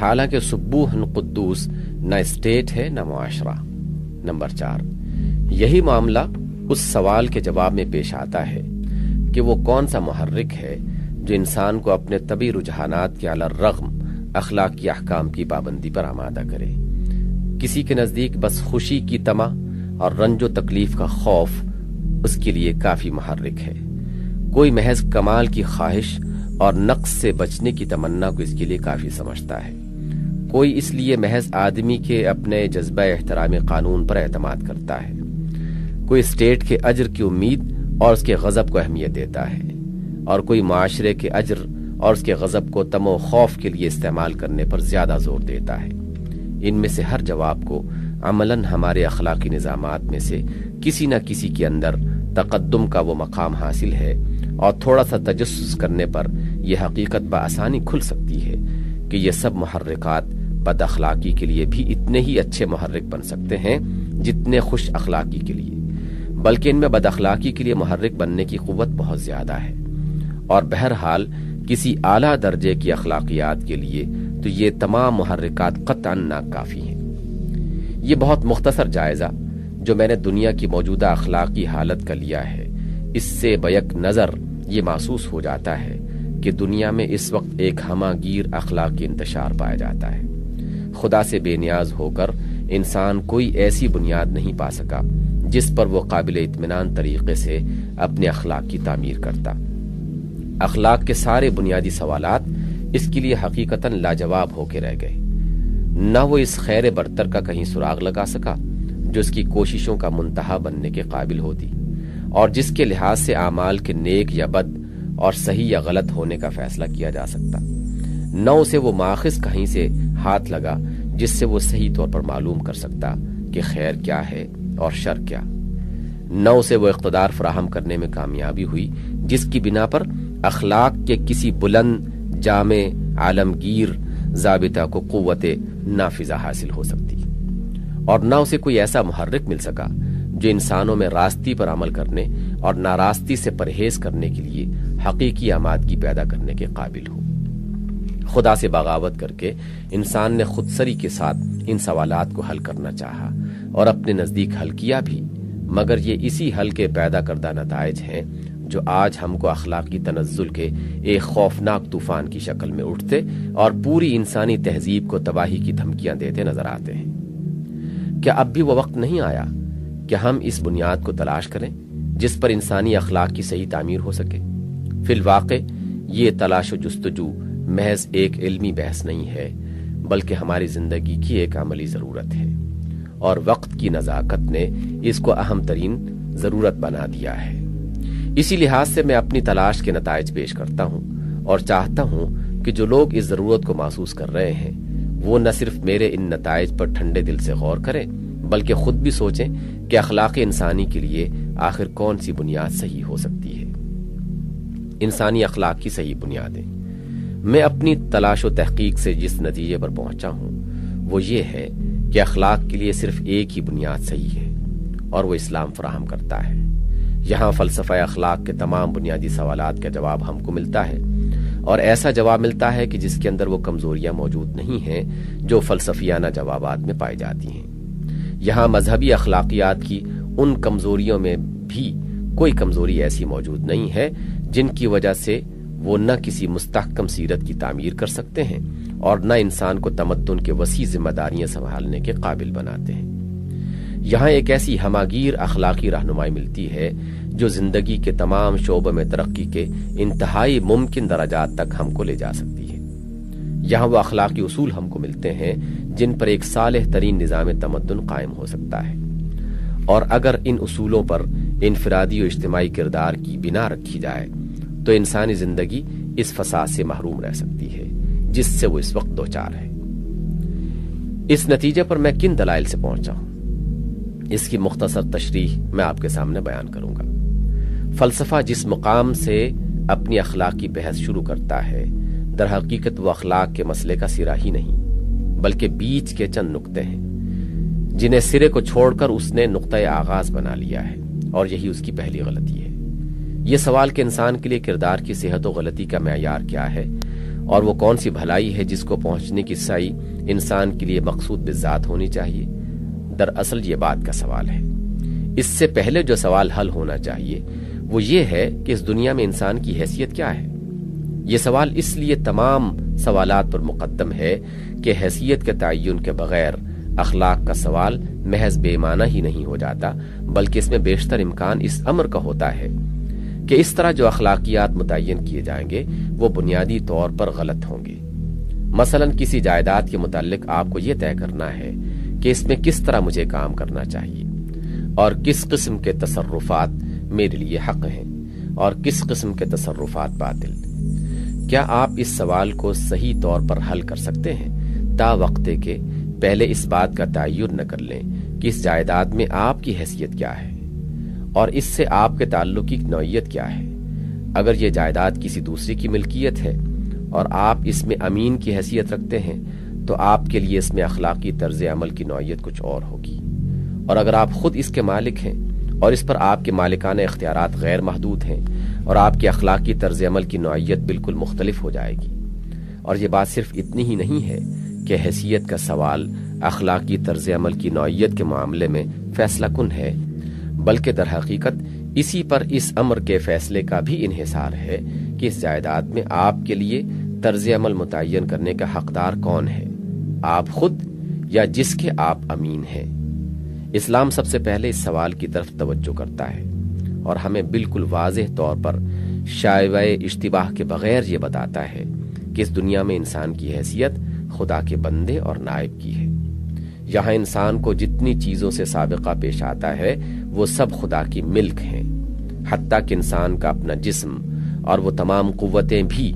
حالانکہ سبوحن قدوس نہ اسٹیٹ ہے نہ معاشرہ۔ نمبر 4، یہی معاملہ اس سوال کے جواب میں پیش آتا ہے کہ وہ کون سا محرک ہے جو انسان کو اپنے طبعی رجحانات کے علی الرغم اخلاقی احکام کی پابندی پر آمادہ کرے۔ کسی کے نزدیک بس خوشی کی طمع اور رنج و تکلیف کا خوف اس کے لیے کافی محرک ہے، کوئی محض کمال کی خواہش اور نقص سے بچنے کی تمنا کو اس کے لیے کافی سمجھتا ہے، کوئی اس لیے محض آدمی کے اپنے جذبہ احترام قانون پر اعتماد کرتا ہے، کوئی اسٹیٹ کے اجر کی امید اور اس کے غضب کو اہمیت دیتا ہے، اور کوئی معاشرے کے اجر اور اس کے غضب کو تم و خوف کے لیے استعمال کرنے پر زیادہ زور دیتا ہے۔ ان میں سے ہر جواب کو عملاً ہمارے اخلاقی نظامات میں سے کسی نہ کسی کے اندر تقدم کا وہ مقام حاصل ہے، اور تھوڑا سا تجسس کرنے پر یہ حقیقت بآسانی کھل سکتی ہے کہ یہ سب محرکات بد اخلاقی کے لیے بھی اتنے ہی اچھے محرک بن سکتے ہیں جتنے خوش اخلاقی کے لیے، بلکہ ان میں بد اخلاقی کے لیے محرک بننے کی قوت بہت زیادہ ہے، اور بہرحال کسی اعلیٰ درجے کی اخلاقیات کے لیے تو یہ تمام محرکات قطعاً ناکافی ہیں۔ یہ بہت مختصر جائزہ جو میں نے دنیا کی موجودہ اخلاقی حالت کا لیا ہے، اس سے بیک نظر یہ محسوس ہو جاتا ہے کہ دنیا میں اس وقت ایک ہمہ گیر اخلاقی انتشار پایا جاتا ہے۔ خدا سے بے نیاز ہو کر انسان کوئی ایسی بنیاد نہیں پا سکا جس پر وہ قابل اطمینان طریقے سے اپنے اخلاق کی تعمیر کرتا۔ اخلاق کے سارے بنیادی سوالات اس کے لیے حقیقتاً لاجواب ہو کے رہ گئے۔ نہ وہ اس خیر برتر کا کہیں سراغ لگا سکا جو اس کی کوششوں کا منتہا بننے کے قابل ہوتی، اور جس کے لحاظ سے اعمال کے نیک یا بد اور صحیح یا غلط ہونے کا فیصلہ کیا جا سکتا۔ نہ اسے وہ ماخذ کہیں سے ہاتھ لگا جس سے وہ صحیح طور پر معلوم کر سکتا کہ خیر کیا ہے اور شر کیا۔ نہ اسے وہ اقتدار فراہم کرنے میں کامیابی ہوئی جس کی بنا پر اخلاق کے کسی بلند جامع عالمگیر ضابطہ کو قوت نافذہ حاصل ہو سکتی، اور نہ اسے کوئی ایسا محرک مل سکا جو انسانوں میں راستی پر عمل کرنے اور ناراستی سے پرہیز کرنے کے لیے حقیقی آمادگی پیدا کرنے کے قابل ہو۔ خدا سے بغاوت کر کے انسان نے خودسری کے ساتھ ان سوالات کو حل کرنا چاہا اور اپنے نزدیک حل کیا بھی، مگر یہ اسی حل کے پیدا کردہ نتائج ہیں جو آج ہم کو اخلاقی تنزل کے ایک خوفناک طوفان کی شکل میں اٹھتے اور پوری انسانی تہذیب کو تباہی کی دھمکیاں دیتے نظر آتے ہیں۔ کیا اب بھی وہ وقت نہیں آیا کہ ہم اس بنیاد کو تلاش کریں جس پر انسانی اخلاق کی صحیح تعمیر ہو سکے؟ فی الواقع یہ تلاش و جستجو محض ایک علمی بحث نہیں ہے، بلکہ ہماری زندگی کی ایک عملی ضرورت ہے، اور وقت کی نزاکت نے اس کو اہم ترین ضرورت بنا دیا ہے۔ اسی لحاظ سے میں اپنی تلاش کے نتائج پیش کرتا ہوں اور چاہتا ہوں کہ جو لوگ اس ضرورت کو محسوس کر رہے ہیں وہ نہ صرف میرے ان نتائج پر ٹھنڈے دل سے غور کریں بلکہ خود بھی سوچیں کہ اخلاق انسانی کے لیے آخر کون سی بنیاد صحیح ہو سکتی ہے۔ انسانی اخلاق کی صحیح بنیادیں۔ میں اپنی تلاش و تحقیق سے جس نتیجے پر پہنچا ہوں وہ یہ ہے کہ اخلاق کے لیے صرف ایک ہی بنیاد صحیح ہے، اور وہ اسلام فراہم کرتا ہے۔ یہاں فلسفہ اخلاق کے تمام بنیادی سوالات کا جواب ہم کو ملتا ہے، اور ایسا جواب ملتا ہے کہ جس کے اندر وہ کمزوریاں موجود نہیں ہیں جو فلسفیانہ جوابات میں پائی جاتی ہیں۔ یہاں مذہبی اخلاقیات کی ان کمزوریوں میں بھی کوئی کمزوری ایسی موجود نہیں ہے جن کی وجہ سے وہ نہ کسی مستحکم سیرت کی تعمیر کر سکتے ہیں اور نہ انسان کو تمدن کے وسیع ذمہ داریاں سنبھالنے کے قابل بناتے ہیں۔ یہاں ایک ایسی ہماگیر اخلاقی رہنمائی ملتی ہے جو زندگی کے تمام شعبوں میں ترقی کے انتہائی ممکن درجات تک ہم کو لے جا سکتی ہے۔ یہاں وہ اخلاقی اصول ہم کو ملتے ہیں جن پر ایک صالح ترین نظام تمدن قائم ہو سکتا ہے، اور اگر ان اصولوں پر انفرادی و اجتماعی کردار کی بنا رکھی جائے تو انسانی زندگی اس فساد سے محروم رہ سکتی ہے جس سے وہ اس وقت دوچار ہے۔ اس نتیجے پر میں کن دلائل سے پہنچا ہوں، اس کی مختصر تشریح میں آپ کے سامنے بیان کروں گا۔ فلسفہ جس مقام سے اپنی اخلاقی بحث شروع کرتا ہے، در حقیقت وہ اخلاق کے مسئلے کا سرا ہی نہیں بلکہ بیچ کے چند نقطے ہیں جنہیں سرے کو چھوڑ کر اس نے نقطۂ آغاز بنا لیا ہے، اور یہی اس کی پہلی غلطی ہے۔ یہ سوال کہ انسان کے لیے کردار کی صحت و غلطی کا معیار کیا ہے اور وہ کون سی بھلائی ہے جس کو پہنچنے کی سعی انسان کے لیے مقصود بالذات ہونی چاہیے، دراصل یہ بات کا سوال ہے۔ اس سے پہلے جو سوال حل ہونا چاہیے وہ یہ ہے کہ اس دنیا میں انسان کی حیثیت کیا ہے۔ یہ سوال اس لیے تمام سوالات پر مقدم ہے کہ حیثیت کے تعین کے بغیر اخلاق کا سوال محض بے معنی ہی نہیں ہو جاتا، بلکہ اس میں بیشتر امکان اس امر کا ہوتا ہے کہ اس طرح جو اخلاقیات متعین کیے جائیں گے وہ بنیادی طور پر غلط ہوں گے۔ مثلا کسی جائیداد کے متعلق آپ کو یہ طے کرنا ہے کہ اس میں کس طرح مجھے کام کرنا چاہیے اور کس قسم کے تصرفات میرے لیے حق ہیں اور کس قسم کے تصرفات باطل۔ کیا آپ اس سوال کو صحیح طور پر حل کر سکتے ہیں تا وقتے کہ پہلے اس بات کا تعین نہ کر لیں کہ اس جائیداد میں آپ کی حیثیت کیا ہے اور اس سے آپ کے تعلق کی نوعیت کیا ہے؟ اگر یہ جائیداد کسی دوسرے کی ملکیت ہے اور آپ اس میں امین کی حیثیت رکھتے ہیں تو آپ کے لیے اس میں اخلاقی طرز عمل کی نوعیت کچھ اور ہوگی، اور اگر آپ خود اس کے مالک ہیں اور اس پر آپ کے مالکانہ اختیارات غیر محدود ہیں اور آپ کے اخلاقی طرز عمل کی نوعیت بالکل مختلف ہو جائے گی۔ اور یہ بات صرف اتنی ہی نہیں ہے کہ حیثیت کا سوال اخلاقی طرز عمل کی نوعیت کے معاملے میں فیصلہ کن ہے، بلکہ در حقیقت اسی پر اس امر کے فیصلے کا بھی انحصار ہے کہ اس جائیداد میں آپ کے لیے طرز عمل متعین کرنے کا حقدار کون ہے، آپ خود یا جس کے آپ امین ہیں۔ اسلام سب سے پہلے اس سوال کی طرف توجہ کرتا ہے اور ہمیں بالکل واضح طور پر شائبہ اشتباہ کے بغیر یہ بتاتا ہے کہ اس دنیا میں انسان کی حیثیت خدا کے بندے اور نائب کی ہے۔ یہاں انسان کو جتنی چیزوں سے سابقہ پیش آتا ہے وہ سب خدا کی ملک ہیں، حتیٰ کہ انسان کا اپنا جسم اور وہ تمام قوتیں بھی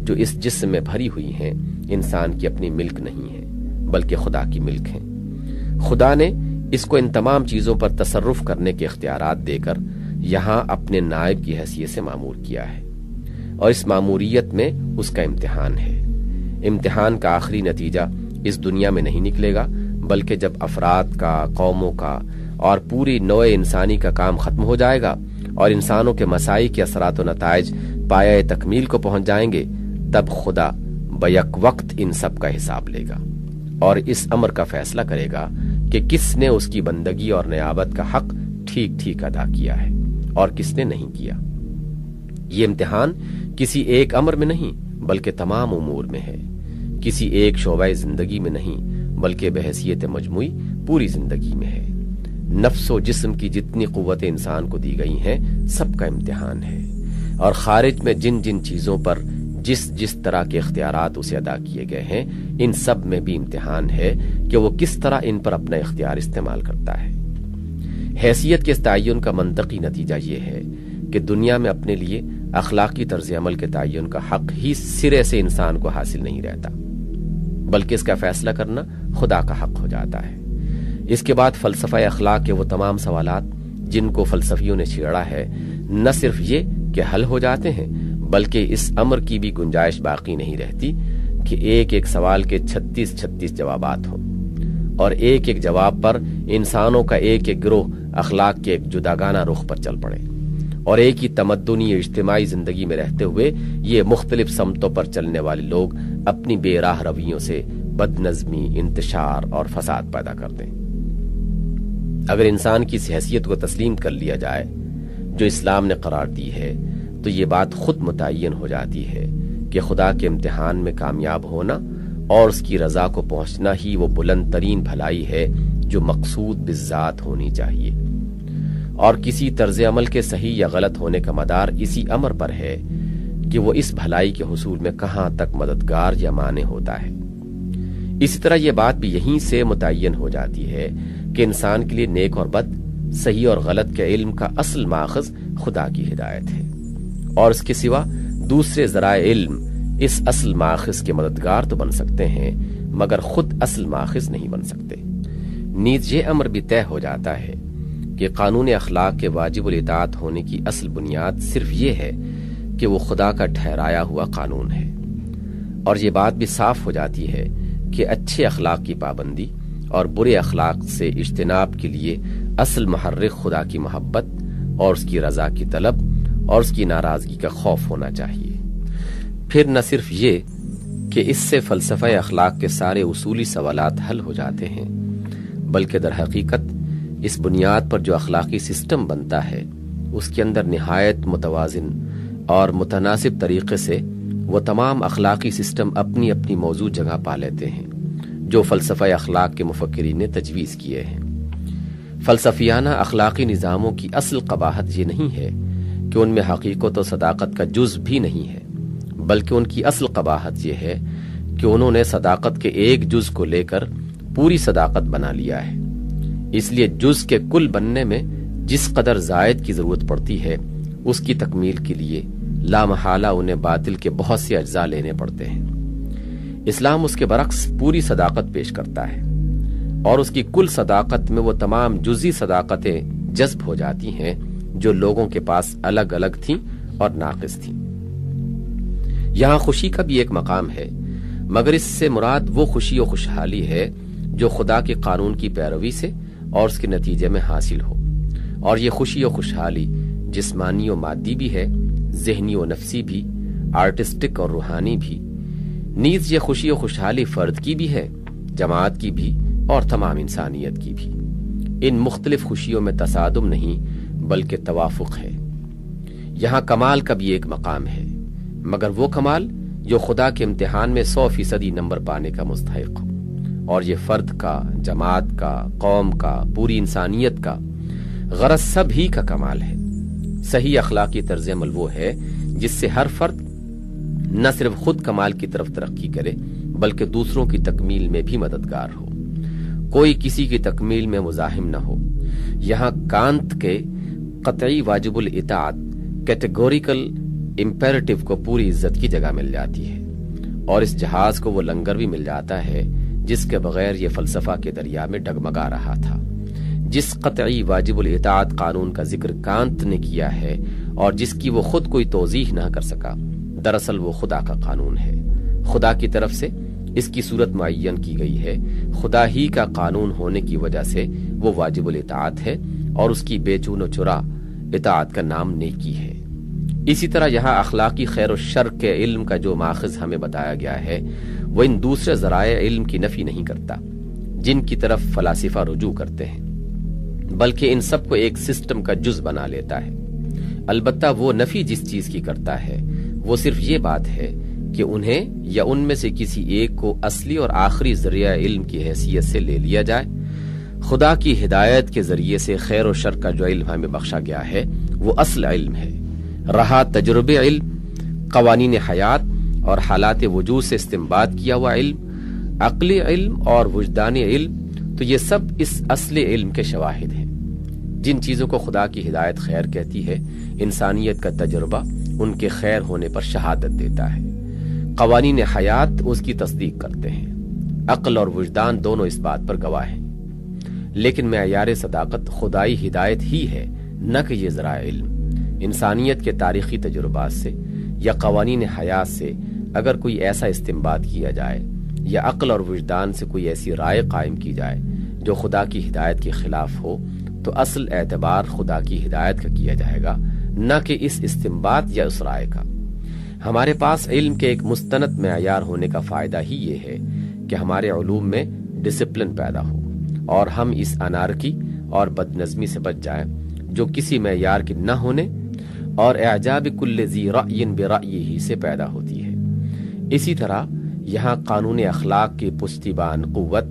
جو اس جسم میں بھری ہوئی ہیں انسان کی اپنی ملک نہیں ہیں بلکہ خدا کی ملک ہیں۔ خدا نے اس کو ان تمام چیزوں پر تصرف کرنے کے اختیارات دے کر یہاں اپنے نائب کی حیثیت سے مامور کیا ہے، اور اس ماموریت میں اس کا امتحان ہے۔ امتحان کا آخری نتیجہ اس دنیا میں نہیں نکلے گا بلکہ جب افراد کا، قوموں کا اور پوری نوع انسانی کا کام ختم ہو جائے گا اور انسانوں کے مساعی کے اثرات و نتائج پایہ تکمیل کو پہنچ جائیں گے، تب خدا بیک وقت ان سب کا حساب لے گا اور اس امر کا فیصلہ کرے گا کہ کس نے اس کی بندگی اور نیابت کا حق ٹھیک ٹھیک ادا کیا ہے اور کس نے نہیں کیا۔ یہ امتحان کسی ایک امر میں نہیں بلکہ تمام امور میں ہے، کسی ایک شعبہ زندگی میں نہیں بلکہ بحیثیت مجموعی پوری زندگی میں ہے۔ نفس و جسم کی جتنی قوتیں انسان کو دی گئی ہیں سب کا امتحان ہے، اور خارج میں جن جن چیزوں پر جس طرح کے اختیارات اسے ادا کیے گئے ہیں ان سب میں بھی امتحان ہے کہ وہ کس طرح ان پر اپنا اختیار استعمال کرتا ہے۔ حیثیت کے اس تعین کا منطقی نتیجہ یہ ہے کہ دنیا میں اپنے لیے اخلاقی طرز عمل کے تعین کا حق ہی سرے سے انسان کو حاصل نہیں رہتا بلکہ اس کا فیصلہ کرنا خدا کا حق ہو جاتا ہے۔ اس کے بعد فلسفہ اخلاق کے وہ تمام سوالات جن کو فلسفیوں نے چھیڑا ہے نہ صرف یہ کہ حل ہو جاتے ہیں بلکہ اس امر کی بھی گنجائش باقی نہیں رہتی کہ ایک ایک سوال کے 36 جوابات ہوں اور ایک ایک جواب پر انسانوں کا ایک ایک گروہ اخلاق کے ایک جداگانہ رخ پر چل پڑے اور ایک ہی تمدنی اجتماعی زندگی میں رہتے ہوئے یہ مختلف سمتوں پر چلنے والے لوگ اپنی بے راہ رویوں سے بد نظمی، انتشار اور فساد پیدا کر دیں۔ اگر انسان کی اس حیثیت کو تسلیم کر لیا جائے جو اسلام نے قرار دی ہے، تو یہ بات خود متعین ہو جاتی ہے کہ خدا کے امتحان میں کامیاب ہونا اور اس کی رضا کو پہنچنا ہی وہ بلند ترین بھلائی ہے جو مقصود بالذات ہونی چاہیے، اور کسی طرز عمل کے صحیح یا غلط ہونے کا مدار اسی امر پر ہے کہ وہ اس بھلائی کے حصول میں کہاں تک مددگار یا مانع ہوتا ہے۔ اسی طرح یہ بات بھی یہیں سے متعین ہو جاتی ہے کہ انسان کے لیے نیک اور بد، صحیح اور غلط کے علم کا اصل ماخذ خدا کی ہدایت ہے، اور اس کے سوا دوسرے ذرائع علم اس اصل ماخذ کے مددگار تو بن سکتے ہیں مگر خود اصل ماخذ نہیں بن سکتے۔ نیز یہ امر بھی طے ہو جاتا ہے کہ قانون اخلاق کے واجب الاطاعت ہونے کی اصل بنیاد صرف یہ ہے کہ وہ خدا کا ٹھہرایا ہوا قانون ہے، اور یہ بات بھی صاف ہو جاتی ہے کہ اچھے اخلاق کی پابندی اور برے اخلاق سے اجتناب کے لیے اصل محرک خدا کی محبت اور اس کی رضا کی طلب اور اس کی ناراضگی کا خوف ہونا چاہیے۔ پھر نہ صرف یہ کہ اس سے فلسفہ اخلاق کے سارے اصولی سوالات حل ہو جاتے ہیں، بلکہ در حقیقت اس بنیاد پر جو اخلاقی سسٹم بنتا ہے اس کے اندر نہایت متوازن اور متناسب طریقے سے وہ تمام اخلاقی سسٹم اپنی اپنی موضوع جگہ پا لیتے ہیں جو فلسفہ اخلاق کے مفکرین نے تجویز کیے ہیں۔ فلسفیانہ اخلاقی نظاموں کی اصل قباحت یہ نہیں ہے کہ ان میں حقیقت و صداقت کا جز بھی نہیں ہے، بلکہ ان کی اصل قباحت یہ ہے کہ انہوں نے صداقت کے ایک جز کو لے کر پوری صداقت بنا لیا ہے۔ اس لیے جز کے کل بننے میں جس قدر زائد کی ضرورت پڑتی ہے اس کی تکمیل کے لیے لامحالہ انہیں باطل کے بہت سے اجزاء لینے پڑتے ہیں۔ اسلام اس کے برعکس پوری صداقت پیش کرتا ہے، اور اس کی کل صداقت میں وہ تمام جزی صداقتیں جذب ہو جاتی ہیں جو لوگوں کے پاس الگ الگ تھیں اور ناقص تھیں۔ یہاں خوشی کا بھی ایک مقام ہے، مگر اس سے مراد وہ خوشی و خوشحالی ہے جو خدا کے قانون کی پیروی سے اور اس کے نتیجے میں حاصل ہو، اور یہ خوشی و خوشحالی جسمانی و مادی بھی ہے، ذہنی و نفسی بھی، آرٹسٹک اور روحانی بھی۔ نیز یہ خوشی و خوشحالی فرد کی بھی ہے، جماعت کی بھی اور تمام انسانیت کی بھی۔ ان مختلف خوشیوں میں تصادم نہیں بلکہ توافق ہے۔ یہاں کمال کا بھی ایک مقام ہے، مگر وہ کمال جو خدا کے امتحان میں 100% نمبر پانے کا مستحق ہو، اور یہ فرد کا، جماعت کا، قوم کا، پوری انسانیت کا، غرض سب ہی کا کمال ہے۔ صحیح اخلاقی طرز عمل وہ ہے جس سے ہر فرد نہ صرف خود کمال کی طرف ترقی کرے بلکہ دوسروں کی تکمیل میں بھی مددگار ہو، کوئی کسی کی تکمیل میں مزاحم نہ ہو۔ یہاں کانت کے قطعی واجب الاطاعت کیٹیگوریکل امپیریٹو کو پوری عزت کی جگہ مل جاتی ہے، اور اس جہاز کو وہ لنگر بھی مل جاتا ہے جس کے بغیر یہ فلسفہ کے دریا میں ڈگمگا رہا تھا۔ جس قطعی واجب الاطاعت قانون کا ذکر کانت نے کیا ہے اور جس کی وہ خود کوئی توضیح نہ کر سکا، دراصل وہ خدا کا قانون ہے۔ خدا کی طرف سے اس کی صورت معین کی گئی ہے، خدا ہی کا قانون ہونے کی وجہ سے وہ واجب الاطاعت ہے، اور اس کی بے چون و چرا اطاعت کا نام نیکی ہے۔ اسی طرح یہاں اخلاقی خیر و شر کے علم کا جو ماخذ ہمیں بتایا گیا ہے وہ ان دوسرے ذرائع علم کی نفی نہیں کرتا جن کی طرف فلاسفہ رجوع کرتے ہیں، بلکہ ان سب کو ایک سسٹم کا جز بنا لیتا ہے۔ البتہ وہ نفی جس چیز کی کرتا ہے وہ صرف یہ بات ہے کہ انہیں یا ان میں سے کسی ایک کو اصلی اور آخری ذریعہ علم کی حیثیت سے لے لیا جائے۔ خدا کی ہدایت کے ذریعے سے خیر و شر کا جو علم ہمیں بخشا گیا ہے وہ اصل علم ہے، رہا تجربے علم، قوانین حیات اور حالات وجود سے استنباط کیا ہوا علم، عقلی علم اور وجدانی علم، تو یہ سب اس اصل علم کے شواہد ہیں۔ جن چیزوں کو خدا کی ہدایت خیر کہتی ہے، انسانیت کا تجربہ ان کے خیر ہونے پر شہادت دیتا ہے، قوانین حیات اس کی تصدیق کرتے ہیں، عقل اور وجدان دونوں اس بات پر گواہ ہیں۔ لیکن معیار صداقت خدائی ہدایت ہی ہے، نہ کہ یہ ذرائع علم۔ انسانیت کے تاریخی تجربات سے یا قوانین حیات سے اگر کوئی ایسا استنباط کیا جائے یا عقل اور وجدان سے کوئی ایسی رائے قائم کی جائے جو خدا کی ہدایت کے خلاف ہو، تو اصل اعتبار خدا کی ہدایت کا کیا جائے گا، نہ کہ اس استنباط یا اس رائے کا۔ ہمارے پاس علم کے ایک مستند معیار ہونے کا فائدہ ہی یہ ہے کہ ہمارے علوم میں ڈسپلن پیدا ہو اور ہم اس انارکی اور بدنظمی سے بچ جائیں جو کسی معیار کے نہ ہونے اور اعجاب کل ذی رأی برأیہ سے پیدا ہوتی ہے۔ اسی طرح یہاں قانون اخلاق کی پشتیبان قوت،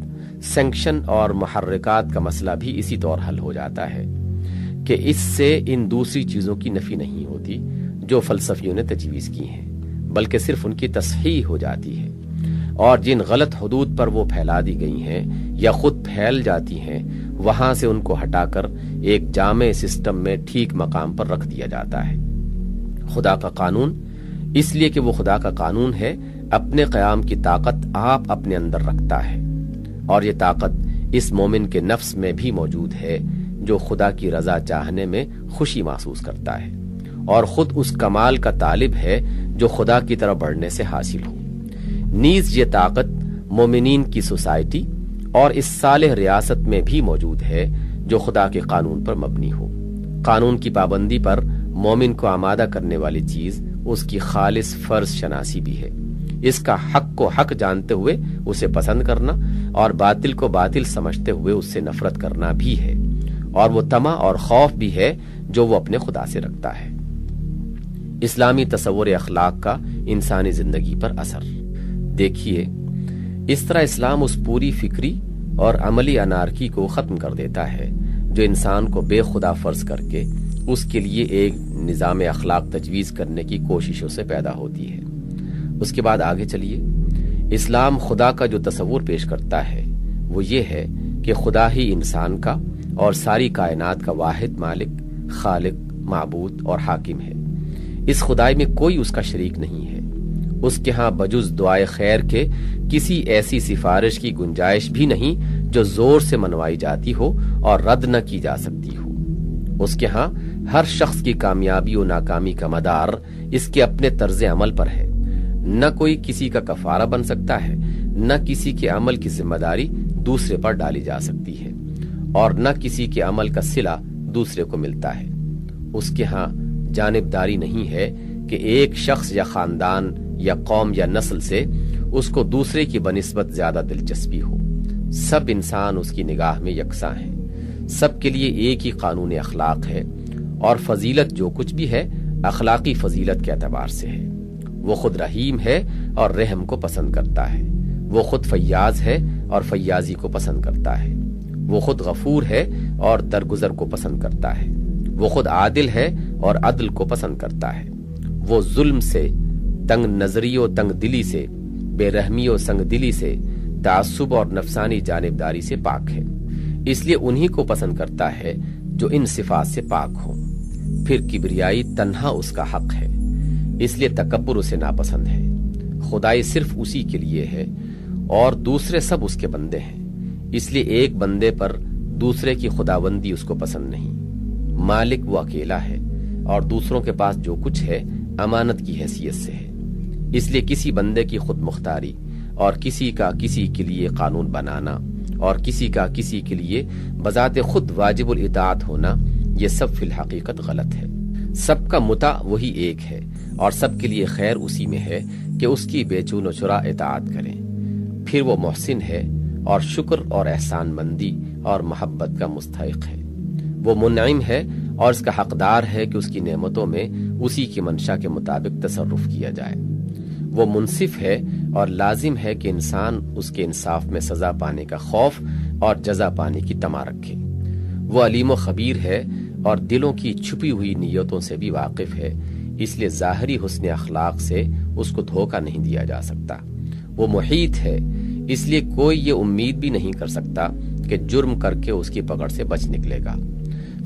سینکشن اور محرکات کا مسئلہ بھی اسی طور حل ہو جاتا ہے کہ اس سے ان دوسری چیزوں کی نفی نہیں ہوتی جو فلسفیوں نے تجویز کی ہیں، بلکہ صرف ان کی تصحیح ہو جاتی ہے، اور جن غلط حدود پر وہ پھیلا دی گئی ہیں یا خود پھیل جاتی ہیں وہاں سے ان کو ہٹا کر ایک جامع سسٹم میں ٹھیک مقام پر رکھ دیا جاتا ہے۔ خدا کا قانون اس لیے کہ وہ خدا کا قانون ہے، اپنے قیام کی طاقت آپ اپنے اندر رکھتا ہے، اور یہ طاقت اس مومن کے نفس میں بھی موجود ہے جو خدا کی رضا چاہنے میں خوشی محسوس کرتا ہے اور خود اس کمال کا طالب ہے جو خدا کی طرف بڑھنے سے حاصل ہو۔ نیز یہ طاقت مومنین کی سوسائٹی اور اس صالح ریاست میں بھی موجود ہے جو خدا کے قانون پر مبنی ہو۔ قانون کی پابندی پر مومن کو آمادہ کرنے والی چیز اس کی خالص فرض شناسی بھی ہے، اس کا حق کو حق جانتے ہوئے اسے پسند کرنا اور باطل کو باطل سمجھتے ہوئے اس سے نفرت کرنا بھی ہے، اور وہ طمع اور خوف بھی ہے جو وہ اپنے خدا سے رکھتا ہے۔ اسلامی تصور اخلاق کا انسانی زندگی پر اثر دیکھیے، اس طرح اسلام اس پوری فکری اور عملی انارکی کو ختم کر دیتا ہے جو انسان کو بے خدا فرض کر کے اس کے لیے ایک نظام اخلاق تجویز کرنے کی کوششوں سے پیدا ہوتی ہے۔ اس کے بعد آگے چلیے، اسلام خدا کا جو تصور پیش کرتا ہے وہ یہ ہے کہ خدا ہی انسان کا اور ساری کائنات کا واحد مالک، خالق، معبود اور حاکم ہے۔ اس خدائی میں کوئی اس کا شریک نہیں ہے۔ اس کے ہاں بجز دعائے خیر کے کسی ایسی سفارش کی گنجائش بھی نہیں جو زور سے منوائی جاتی ہو اور رد نہ کی جا سکتی ہو۔ اس کے ہاں ہر شخص کی کامیابی و ناکامی کا مدار اس کے اپنے طرز عمل پر ہے۔ نہ کوئی کسی کا کفارہ بن سکتا ہے، نہ کسی کے عمل کی ذمہ داری دوسرے پر ڈالی جا سکتی ہے، اور نہ کسی کے عمل کا صلہ دوسرے کو ملتا ہے۔ اس کے ہاں جانبداری نہیں ہے کہ ایک شخص یا خاندان یا قوم یا نسل سے اس کو دوسرے کی بنسبت زیادہ دلچسپی ہو۔ سب انسان اس کی نگاہ میں یکساں ہیں، سب کے لیے ایک ہی قانون اخلاق ہے، اور فضیلت جو کچھ بھی ہے اخلاقی فضیلت کے اعتبار سے ہے۔ وہ خود رحیم ہے اور رحم کو پسند کرتا ہے، وہ خود فیاض ہے اور فیاضی کو پسند کرتا ہے، وہ خود غفور ہے اور درگزر کو پسند کرتا ہے، وہ خود عادل ہے اور عدل کو پسند کرتا ہے، وہ ظلم سے، تنگ نظری و تنگ دلی سے، بے رحمی و سنگ دلی سے، تعصب اور نفسانی جانبداری سے پاک ہے۔ اس لیے انہی کو پسند کرتا ہے جو ان صفات سے پاک ہوں۔ پھر کبریائی تنہا اس کا حق ہے، اس لیے تکبر اسے ناپسند ہے۔ خدائی صرف اسی کے لیے ہے اور دوسرے سب اس کے بندے ہیں، اس لیے ایک بندے پر دوسرے کی خداوندی اس کو پسند نہیں۔ مالک وہ اکیلا ہے اور دوسروں کے پاس جو کچھ ہے امانت کی حیثیت سے ہے، اس لیے کسی بندے کی خود مختاری اور کسی کا کسی کے لیے قانون بنانا اور کسی کا کسی کے لیے بذات خود واجب الاطاعت ہونا، یہ سب فی الحقیقت غلط ہے۔ سب کا متع وہی ایک ہے اور سب کے لیے خیر اسی میں ہے کہ اس کی بے چون و چرا اطاعت کریں۔ پھر وہ محسن ہے اور شکر اور احسان مندی اور محبت کا مستحق ہے۔ وہ منعم ہے اور اس کا حقدار ہے کہ اس کی نعمتوں میں اسی کی منشا کے مطابق تصرف کیا جائے۔ وہ منصف ہے اور لازم ہے کہ انسان اس کے انصاف میں سزا پانے کا خوف اور جزا پانے کی طمع رکھے۔ وہ علیم و خبیر ہے اور دلوں کی چھپی ہوئی نیتوں سے بھی واقف ہے، اس لیے ظاہری حسن اخلاق سے اس کو دھوکہ نہیں دیا جا سکتا۔ وہ محیط ہے، اس لیے کوئی یہ امید بھی نہیں کر سکتا کہ جرم کر کے اس کی پکڑ سے بچ نکلے گا۔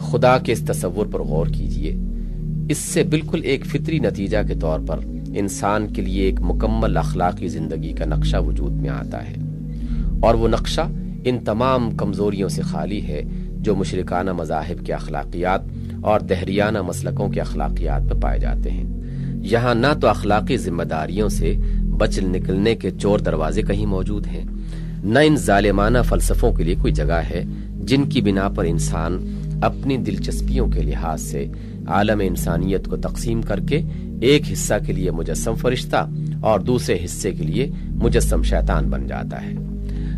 خدا کے اس تصور پر غور کیجئے، اس سے بالکل ایک فطری نتیجہ کے طور پر انسان کے لیے ایک مکمل اخلاقی زندگی کا نقشہ وجود میں آتا ہے، اور وہ نقشہ ان تمام کمزوریوں سے خالی ہے جو مشرکانہ مذاہب کے اخلاقیات اور دہریانہ مسلکوں کے اخلاقیات میں پائے جاتے ہیں۔ یہاں نہ تو اخلاقی ذمہ داریوں سے بچ نکلنے کے چور دروازے کہیں موجود ہیں، نہ ان ظالمانہ فلسفوں کے لیے کوئی جگہ ہے جن کی بنا پر انسان اپنی دلچسپیوں کے لحاظ سے عالم انسانیت کو تقسیم کر کے ایک حصہ کے لیے مجسم فرشتہ اور دوسرے حصے کے لیے مجسم شیطان بن جاتا ہے۔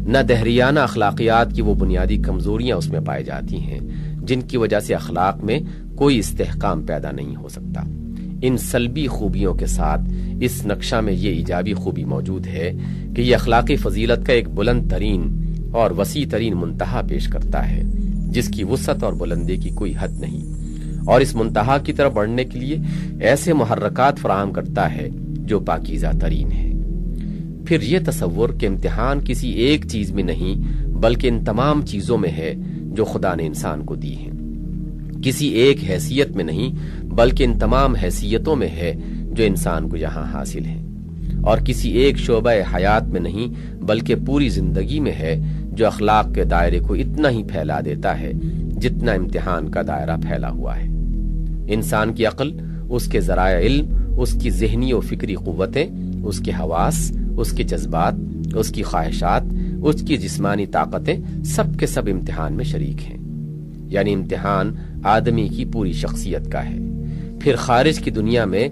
نہ دہریانہ اخلاقیات کی وہ بنیادی کمزوریاں اس میں پائی جاتی ہیں جن کی وجہ سے اخلاق میں کوئی استحکام پیدا نہیں ہو سکتا۔ ان سلبی خوبیوں کے ساتھ اس نقشہ میں یہ ایجابی خوبی موجود ہے کہ یہ اخلاقی فضیلت کا ایک بلند ترین اور وسیع ترین منتہا پیش کرتا ہے جس کی وسعت اور بلندی کی کوئی حد نہیں، اور اس منتہا کی طرف بڑھنے کے لیے ایسے محرکات فراہم کرتا ہے جو پاکیزہ ترین ہے۔ پھر یہ تصور کہ امتحان کسی ایک چیز میں نہیں بلکہ ان تمام چیزوں میں ہے جو خدا نے انسان کو دی ہیں، کسی ایک حیثیت میں نہیں بلکہ ان تمام حیثیتوں میں ہے جو انسان کو یہاں حاصل ہیں، اور کسی ایک شعبہ حیات میں نہیں بلکہ پوری زندگی میں ہے جو اخلاق کے دائرے کو اتنا ہی پھیلا دیتا ہے جتنا امتحان کا دائرہ پھیلا ہوا ہے۔ انسان کی عقل، اس کے ذرائع علم، اس کی ذہنی و فکری قوتیں، اس کے حواس، اس کے جذبات، اس کی خواہشات، اس کی جسمانی طاقتیں سب کے سب امتحان میں شریک ہیں، یعنی امتحان آدمی کی پوری شخصیت کا ہے۔ پھر خارج کی دنیا میں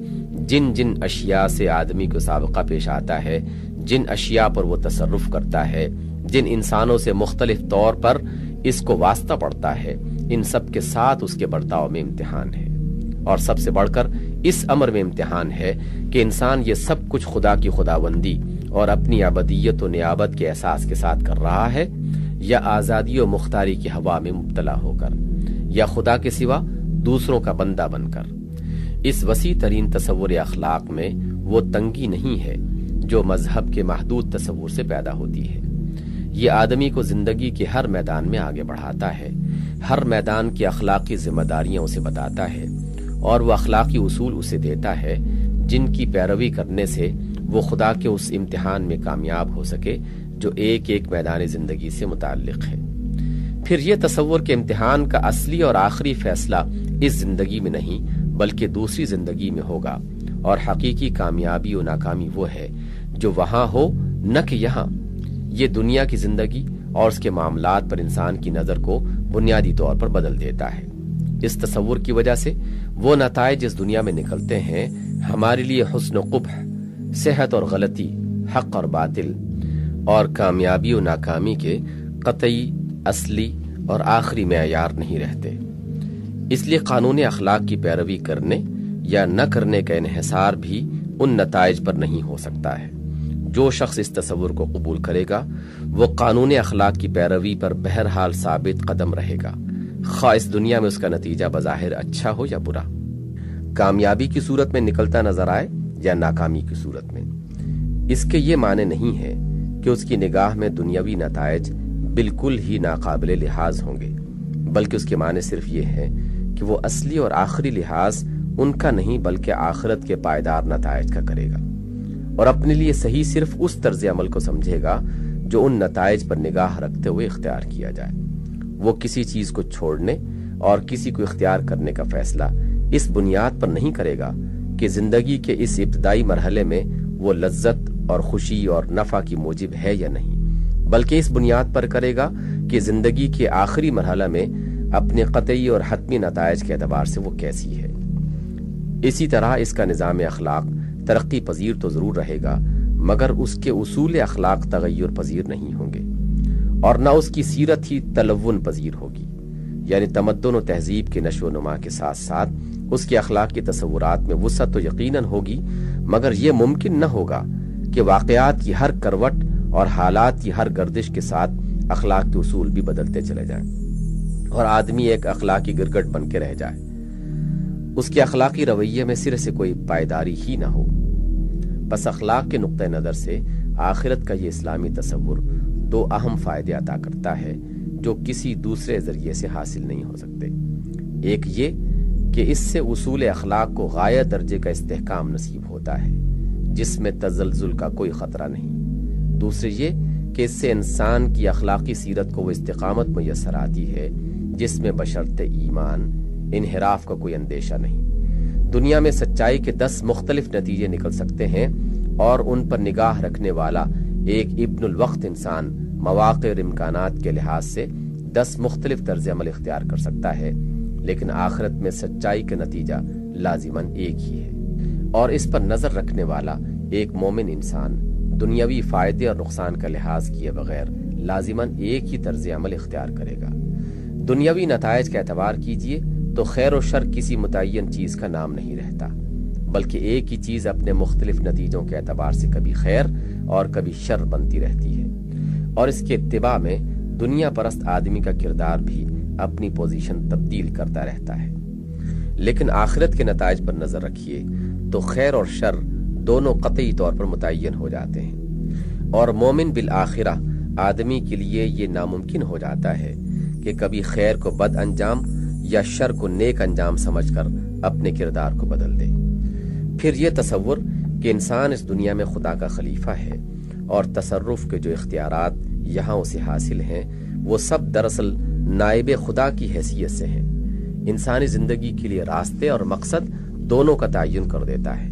جن جن اشیاء سے آدمی کو سابقہ پیش آتا ہے، جن اشیاء پر وہ تصرف کرتا ہے، جن انسانوں سے مختلف طور پر اس کو واسطہ پڑتا ہے، ان سب کے ساتھ اس کے برتاؤ میں امتحان ہے، اور سب سے بڑھ کر اس امر میں امتحان ہے کہ انسان یہ سب کچھ خدا کی خداوندی اور اپنی ابدیت و نیابت کے احساس کے ساتھ کر رہا ہے، یا آزادی و مختاری کی ہوا میں مبتلا ہو کر، یا خدا کے سوا دوسروں کا بندہ بن کر۔ اس وسیع ترین تصور اخلاق میں وہ تنگی نہیں ہے جو مذہب کے محدود تصور سے پیدا ہوتی ہے۔ یہ آدمی کو زندگی کے ہر میدان میں آگے بڑھاتا ہے، ہر میدان کی اخلاقی ذمہ داریاں اسے بتاتا ہے، اور وہ اخلاقی اصول اسے دیتا ہے جن کی پیروی کرنے سے وہ خدا کے اس امتحان میں کامیاب ہو سکے جو ایک ایک میدان زندگی سے متعلق ہے۔ پھر یہ تصور کہ امتحان کا اصلی اور آخری فیصلہ اس زندگی میں نہیں بلکہ دوسری زندگی میں ہوگا، اور حقیقی کامیابی و ناکامی وہ ہے جو وہاں ہو نہ کہ یہاں۔ یہ دنیا کی زندگی اور اس کے معاملات پر انسان کی نظر کو بنیادی طور پر بدل دیتا ہے۔ اس تصور کی وجہ سے وہ نتائج اس دنیا میں نکلتے ہیں ہمارے لیے حسن و قبح، صحت اور غلطی، حق اور باطل، اور کامیابی و ناکامی کے قطعی، اصلی اور آخری معیار نہیں رہتے۔ اس لیے قانون اخلاق کی پیروی کرنے یا نہ کرنے کا انحصار بھی ان نتائج پر نہیں ہو سکتا ہے۔ جو شخص اس تصور کو قبول کرے گا وہ قانون اخلاق کی پیروی پر بہرحال ثابت قدم رہے گا، خواہ اس دنیا میں اس کا نتیجہ بظاہر اچھا ہو یا برا، کامیابی کی صورت میں نکلتا نظر آئے یا ناکامی کی صورت میں۔ اس کے یہ معنی نہیں ہے کہ اس کی نگاہ میں دنیاوی نتائج بالکل ہی ناقابل لحاظ ہوں گے، بلکہ اس کے معنی صرف یہ ہے کہ وہ اصلی اور آخری لحاظ ان کا نہیں بلکہ آخرت کے پائیدار نتائج کا کرے گا، اور اپنے لیے صحیح صرف اس طرز عمل کو سمجھے گا جو ان نتائج پر نگاہ رکھتے ہوئے اختیار کیا جائے۔ وہ کسی چیز کو چھوڑنے اور کسی کو اختیار کرنے کا فیصلہ اس بنیاد پر نہیں کرے گا کہ زندگی کے اس ابتدائی مرحلے میں وہ لذت اور خوشی اور نفع کی موجب ہے یا نہیں، بلکہ اس بنیاد پر کرے گا کہ زندگی کے آخری مرحلہ میں اپنے قطعی اور حتمی نتائج کے اعتبار سے وہ کیسی ہے۔ اسی طرح اس کا نظام اخلاق ترقی پذیر تو ضرور رہے گا، مگر اس کے اصول اخلاق تغیر پذیر نہیں ہوں گے، اور نہ اس کی سیرت ہی تلون پذیر ہوگی، یعنی تمدن و تہذیب کے نشو و نما کے ساتھ ساتھ اس کے اخلاق کے تصورات میں وسعت تو یقیناً ہوگی، مگر یہ ممکن نہ ہوگا کہ واقعات کی ہر کروٹ اور حالات کی ہر گردش کے ساتھ اخلاق کے اصول بھی بدلتے چلے جائیں اور آدمی ایک اخلاقی گرگٹ بن کے رہ جائے، اس کے اخلاقی رویے میں سرے سے کوئی پائیداری ہی نہ ہو۔ بس اخلاق کے نقطہ نظر سے آخرت کا یہ اسلامی تصور دو اہم فائدے عطا کرتا ہے جو کسی دوسرے ذریعے سے حاصل نہیں ہو سکتے۔ ایک یہ کہ اس سے اصول اخلاق کو غایہ درجے کا استحکام نصیب ہوتا ہے جس میں تزلزل کا کوئی خطرہ نہیں، دوسرے یہ کہ اس سے انسان کی اخلاقی سیرت کو وہ استقامت میسر آتی ہے جس میں بشرط ایمان انحراف کا کوئی اندیشہ نہیں۔ دنیا میں سچائی کے 10 مختلف نتیجے نکل سکتے ہیں، اور ان پر نگاہ رکھنے والا ایک ابن الوقت انسان مواقع اور امکانات کے لحاظ سے 10 مختلف طرز عمل اختیار کر سکتا ہے، لیکن آخرت میں سچائی کا نتیجہ لازماً ایک ہی ہے، اور اس پر نظر رکھنے والا ایک مومن انسان دنیاوی فائدے اور نقصان کا لحاظ کیے بغیر لازماً ایک ہی طرز عمل اختیار کرے گا۔ دنیاوی نتائج کا اعتبار کیجئے تو خیر و شر کسی متعین چیز کا نام نہیں رہتا، بلکہ ایک ہی چیز اپنے مختلف نتیجوں کے اعتبار سے کبھی خیر اور کبھی شر بنتی رہتی ہے، اور اس کے اتباع میں دنیا پرست آدمی کا کردار بھی اپنی پوزیشن تبدیل کرتا رہتا ہے۔ لیکن آخرت کے نتائج پر نظر رکھیے تو خیر اور شر دونوں قطعی طور پر متعین ہو جاتے ہیں، اور مومن بالآخرہ آدمی کے لیے یہ ناممکن ہو جاتا ہے کہ کبھی خیر کو بد انجام یا شر کو نیک انجام سمجھ کر اپنے کردار کو بدل دے۔ پھر یہ تصور کہ انسان اس دنیا میں خدا کا خلیفہ ہے اور تصرف کے جو اختیارات یہاں اسے حاصل ہیں وہ سب دراصل نائب خدا کی حیثیت سے ہیں، انسانی زندگی کے لیے راستے اور مقصد دونوں کا تعین کر دیتا ہے۔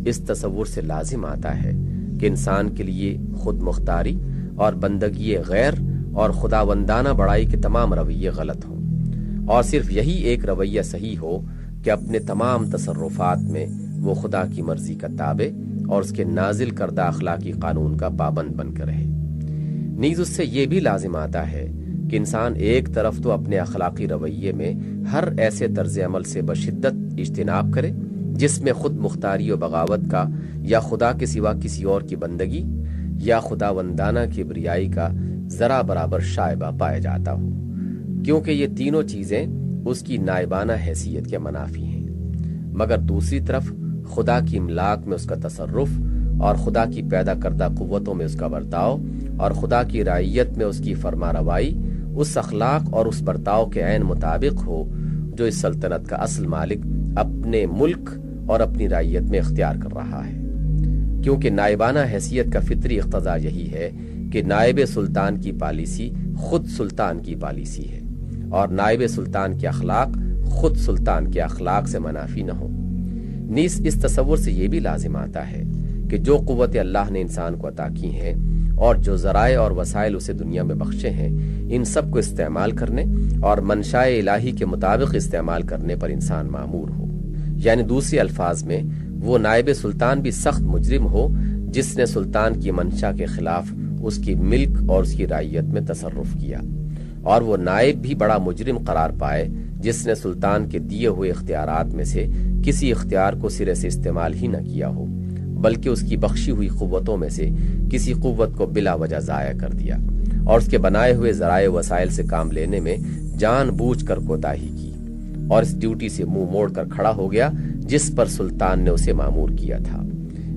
اس تصور سے لازم آتا ہے کہ انسان کے لیے خود مختاری اور بندگی غیر اور خداوندانہ بڑائی کے تمام رویے غلط ہوں، اور صرف یہی ایک رویہ صحیح ہو کہ اپنے تمام تصرفات میں وہ خدا کی مرضی کا تابع اور اس کے نازل کردہ اخلاقی قانون کا پابند بن کر رہے۔ نیز اس سے یہ بھی لازم آتا ہے کہ انسان ایک طرف تو اپنے اخلاقی رویے میں ہر ایسے طرز عمل سے بشدت اجتناب کرے جس میں خود مختاری و بغاوت کا یا خدا کے سوا کسی اور کی بندگی یا خداوندانہ کبریائی کا ذرا برابر شائبہ پایا جاتا ہو، کیونکہ یہ تینوں چیزیں اس کی نائبانہ حیثیت کے منافی ہیں، مگر دوسری طرف خدا کی املاک میں اس کا تصرف اور خدا کی پیدا کردہ قوتوں میں اس کا برتاؤ اور خدا کی رعیت میں اس کی فرما روائی اس اخلاق اور اس برتاؤ کے عین مطابق ہو جو اس سلطنت کا اصل مالک اپنے ملک اور اپنی رعیت میں اختیار کر رہا ہے، کیونکہ نائبانہ حیثیت کا فطری اقتضا یہی ہے کہ نائب سلطان کی پالیسی خود سلطان کی پالیسی ہے، اور نائب سلطان کے اخلاق خود سلطان کے اخلاق سے منافی نہ ہو۔ نیز اس تصور سے یہ بھی لازم آتا ہے کہ جو قوت اللہ نے انسان کو عطا کی ہیں اور جو ذرائع اور وسائل اسے دنیا میں بخشے ہیں، ان سب کو استعمال کرنے اور منشائے الہی کے مطابق استعمال کرنے پر انسان مامور ہو، یعنی دوسرے الفاظ میں وہ نائب سلطان بھی سخت مجرم ہو جس نے سلطان کی منشا کے خلاف اس کی ملک اور اس کی رعیت میں تصرف کیا، اور وہ نائب بھی بڑا مجرم قرار پائے جس نے سلطان کے دیے ہوئے اختیارات میں سے کسی اختیار کو سرے سے استعمال ہی نہ کیا ہو، بلکہ اس کی بخشی ہوئی قوتوں میں سے کسی قوت کو بلا وجہ ضائع کر دیا اور اس کے بنائے ہوئے ذرائع وسائل سے کام لینے میں جان بوجھ کر کوتاہی کی، اور اس ڈیوٹی سے منہ موڑ کر کھڑا ہو گیا جس پر سلطان نے اسے مامور کیا تھا۔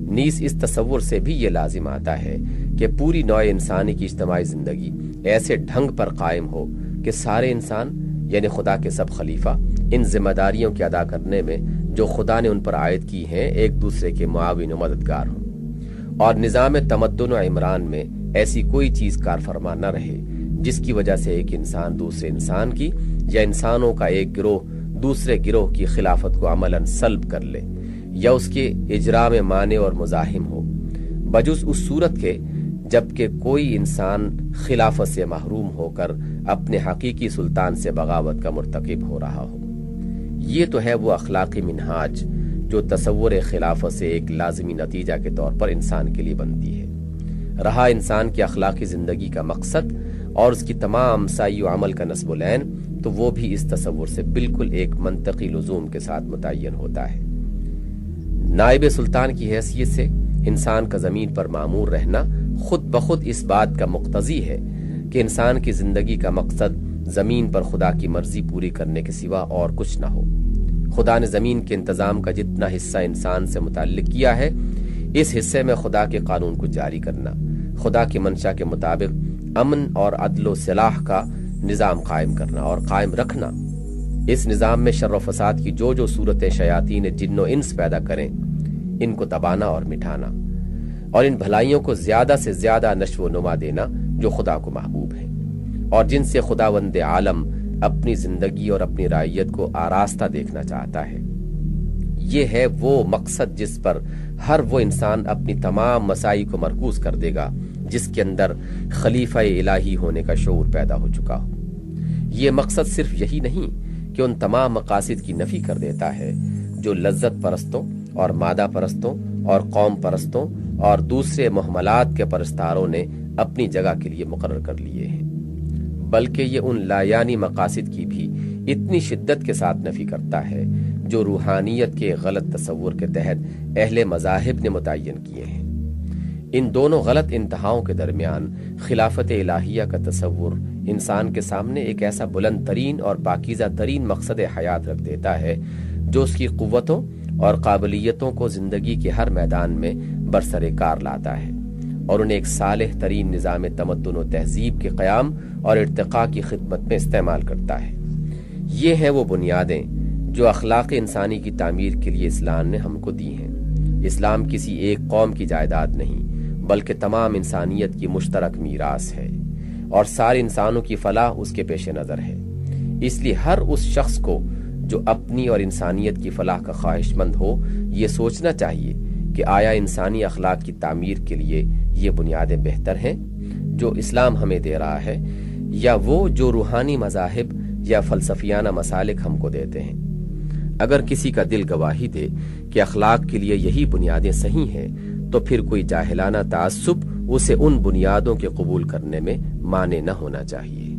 نیز اس تصور سے بھی یہ لازم آتا ہے کہ پوری نوع انسانی کی اجتماعی زندگی ایسے ڈھنگ پر قائم ہو کہ سارے انسان یعنی خدا کے سب خلیفہ ان ذمہ داریوں کے ادا کرنے میں جو خدا نے ان پر عائد کی ہیں ایک دوسرے کے معاون و مددگار ہوں، اور نظام تمدن و عمران میں ایسی کوئی چیز کار فرما نہ رہے جس کی وجہ سے ایک انسان دوسرے انسان کی یا انسانوں کا ایک گروہ دوسرے گروہ کی خلافت کو عملاً سلب کر لے یا اس کے اجرا میں مانع اور مزاحم ہو، بجز اس صورت کے جبکہ کوئی انسان خلافت سے محروم ہو کر اپنے حقیقی سلطان سے بغاوت کا مرتکب ہو رہا ہو۔ یہ تو ہے وہ اخلاقی منہاج جو تصور خلافت سے ایک لازمی نتیجہ کے طور پر انسان کے لیے بنتی ہے۔ رہا انسان کی اخلاقی زندگی کا مقصد اور اس کی تمام سعی و عمل کا نصب العین، تو وہ بھی اس تصور سے بالکل ایک منطقی لزوم کے ساتھ متعین ہوتا ہے۔ نائب سلطان کی حیثیت سے انسان کا زمین پر مامور رہنا خود بخود اس بات کا مقتضی ہے کہ انسان کی زندگی کا مقصد زمین پر خدا کی مرضی پوری کرنے کے سوا اور کچھ نہ ہو۔ خدا نے زمین کے انتظام کا جتنا حصہ انسان سے متعلق کیا ہے، اس حصے میں خدا کے قانون کو جاری کرنا، خدا کی منشا کے مطابق امن اور عدل و صلاح کا نظام قائم کرنا اور قائم رکھنا، اس نظام میں شر و فساد کی جو جو صورتیں شیاطین جن و انس پیدا کریں ان کو دبانا اور مٹھانا، اور ان بھلائیوں کو زیادہ سے زیادہ نشو و نما دینا جو خدا کو محبوب ہیں اور جن سے خداوند عالم اپنی زندگی اور اپنی رعیت کو آراستہ دیکھنا چاہتا ہے۔ یہ ہے وہ مقصد جس پر ہر وہ انسان اپنی تمام مساعی کو مرکوز کر دے گا جس کے اندر خلیفہ الہی ہونے کا شعور پیدا ہو چکا ہو۔ یہ مقصد صرف یہی نہیں کہ ان تمام مقاصد کی نفی کر دیتا ہے جو لذت پرستوں اور مادہ پرستوں اور قوم پرستوں اور دوسرے محملات کے پرستاروں نے اپنی جگہ کے لیے مقرر کر لیے ہیں، بلکہ یہ ان لایانی مقاصد کی بھی اتنی شدت کے ساتھ نفی کرتا ہے جو روحانیت کے غلط تصور کے تحت اہل مذاہب نے متعین کیے ہیں۔ ان دونوں غلط انتہاؤں کے درمیان خلافت الہیہ کا تصور انسان کے سامنے ایک ایسا بلند ترین اور پاکیزہ ترین مقصد حیات رکھ دیتا ہے جو اس کی قوتوں اور قابلیتوں کو زندگی کے ہر میدان میں برسر کار لاتا ہے اور انہیں ایک صالح ترین نظام تمدن و تہذیب کے قیام اور ارتقاء کی خدمت میں استعمال کرتا ہے۔ یہ ہیں وہ بنیادیں جو اخلاق انسانی کی تعمیر کے لیے اسلام نے ہم کو دی ہیں۔ اسلام کسی ایک قوم کی جائیداد نہیں بلکہ تمام انسانیت کی مشترک میراث ہے اور سارے انسانوں کی فلاح اس کے پیش نظر ہے۔ اس لیے ہر اس شخص کو جو اپنی اور انسانیت کی فلاح کا خواہش مند ہو یہ سوچنا چاہیے کہ آیا انسانی اخلاق کی تعمیر کے لیے یہ بنیادیں بہتر ہیں جو اسلام ہمیں دے رہا ہے یا وہ جو روحانی مذاہب یا فلسفیانہ مسالک ہم کو دیتے ہیں۔ اگر کسی کا دل گواہی دے کہ اخلاق کے لیے یہی بنیادیں صحیح ہیں تو پھر کوئی جاہلانہ تعصب اسے ان بنیادوں کے قبول کرنے میں مانع نہ ہونا چاہیے۔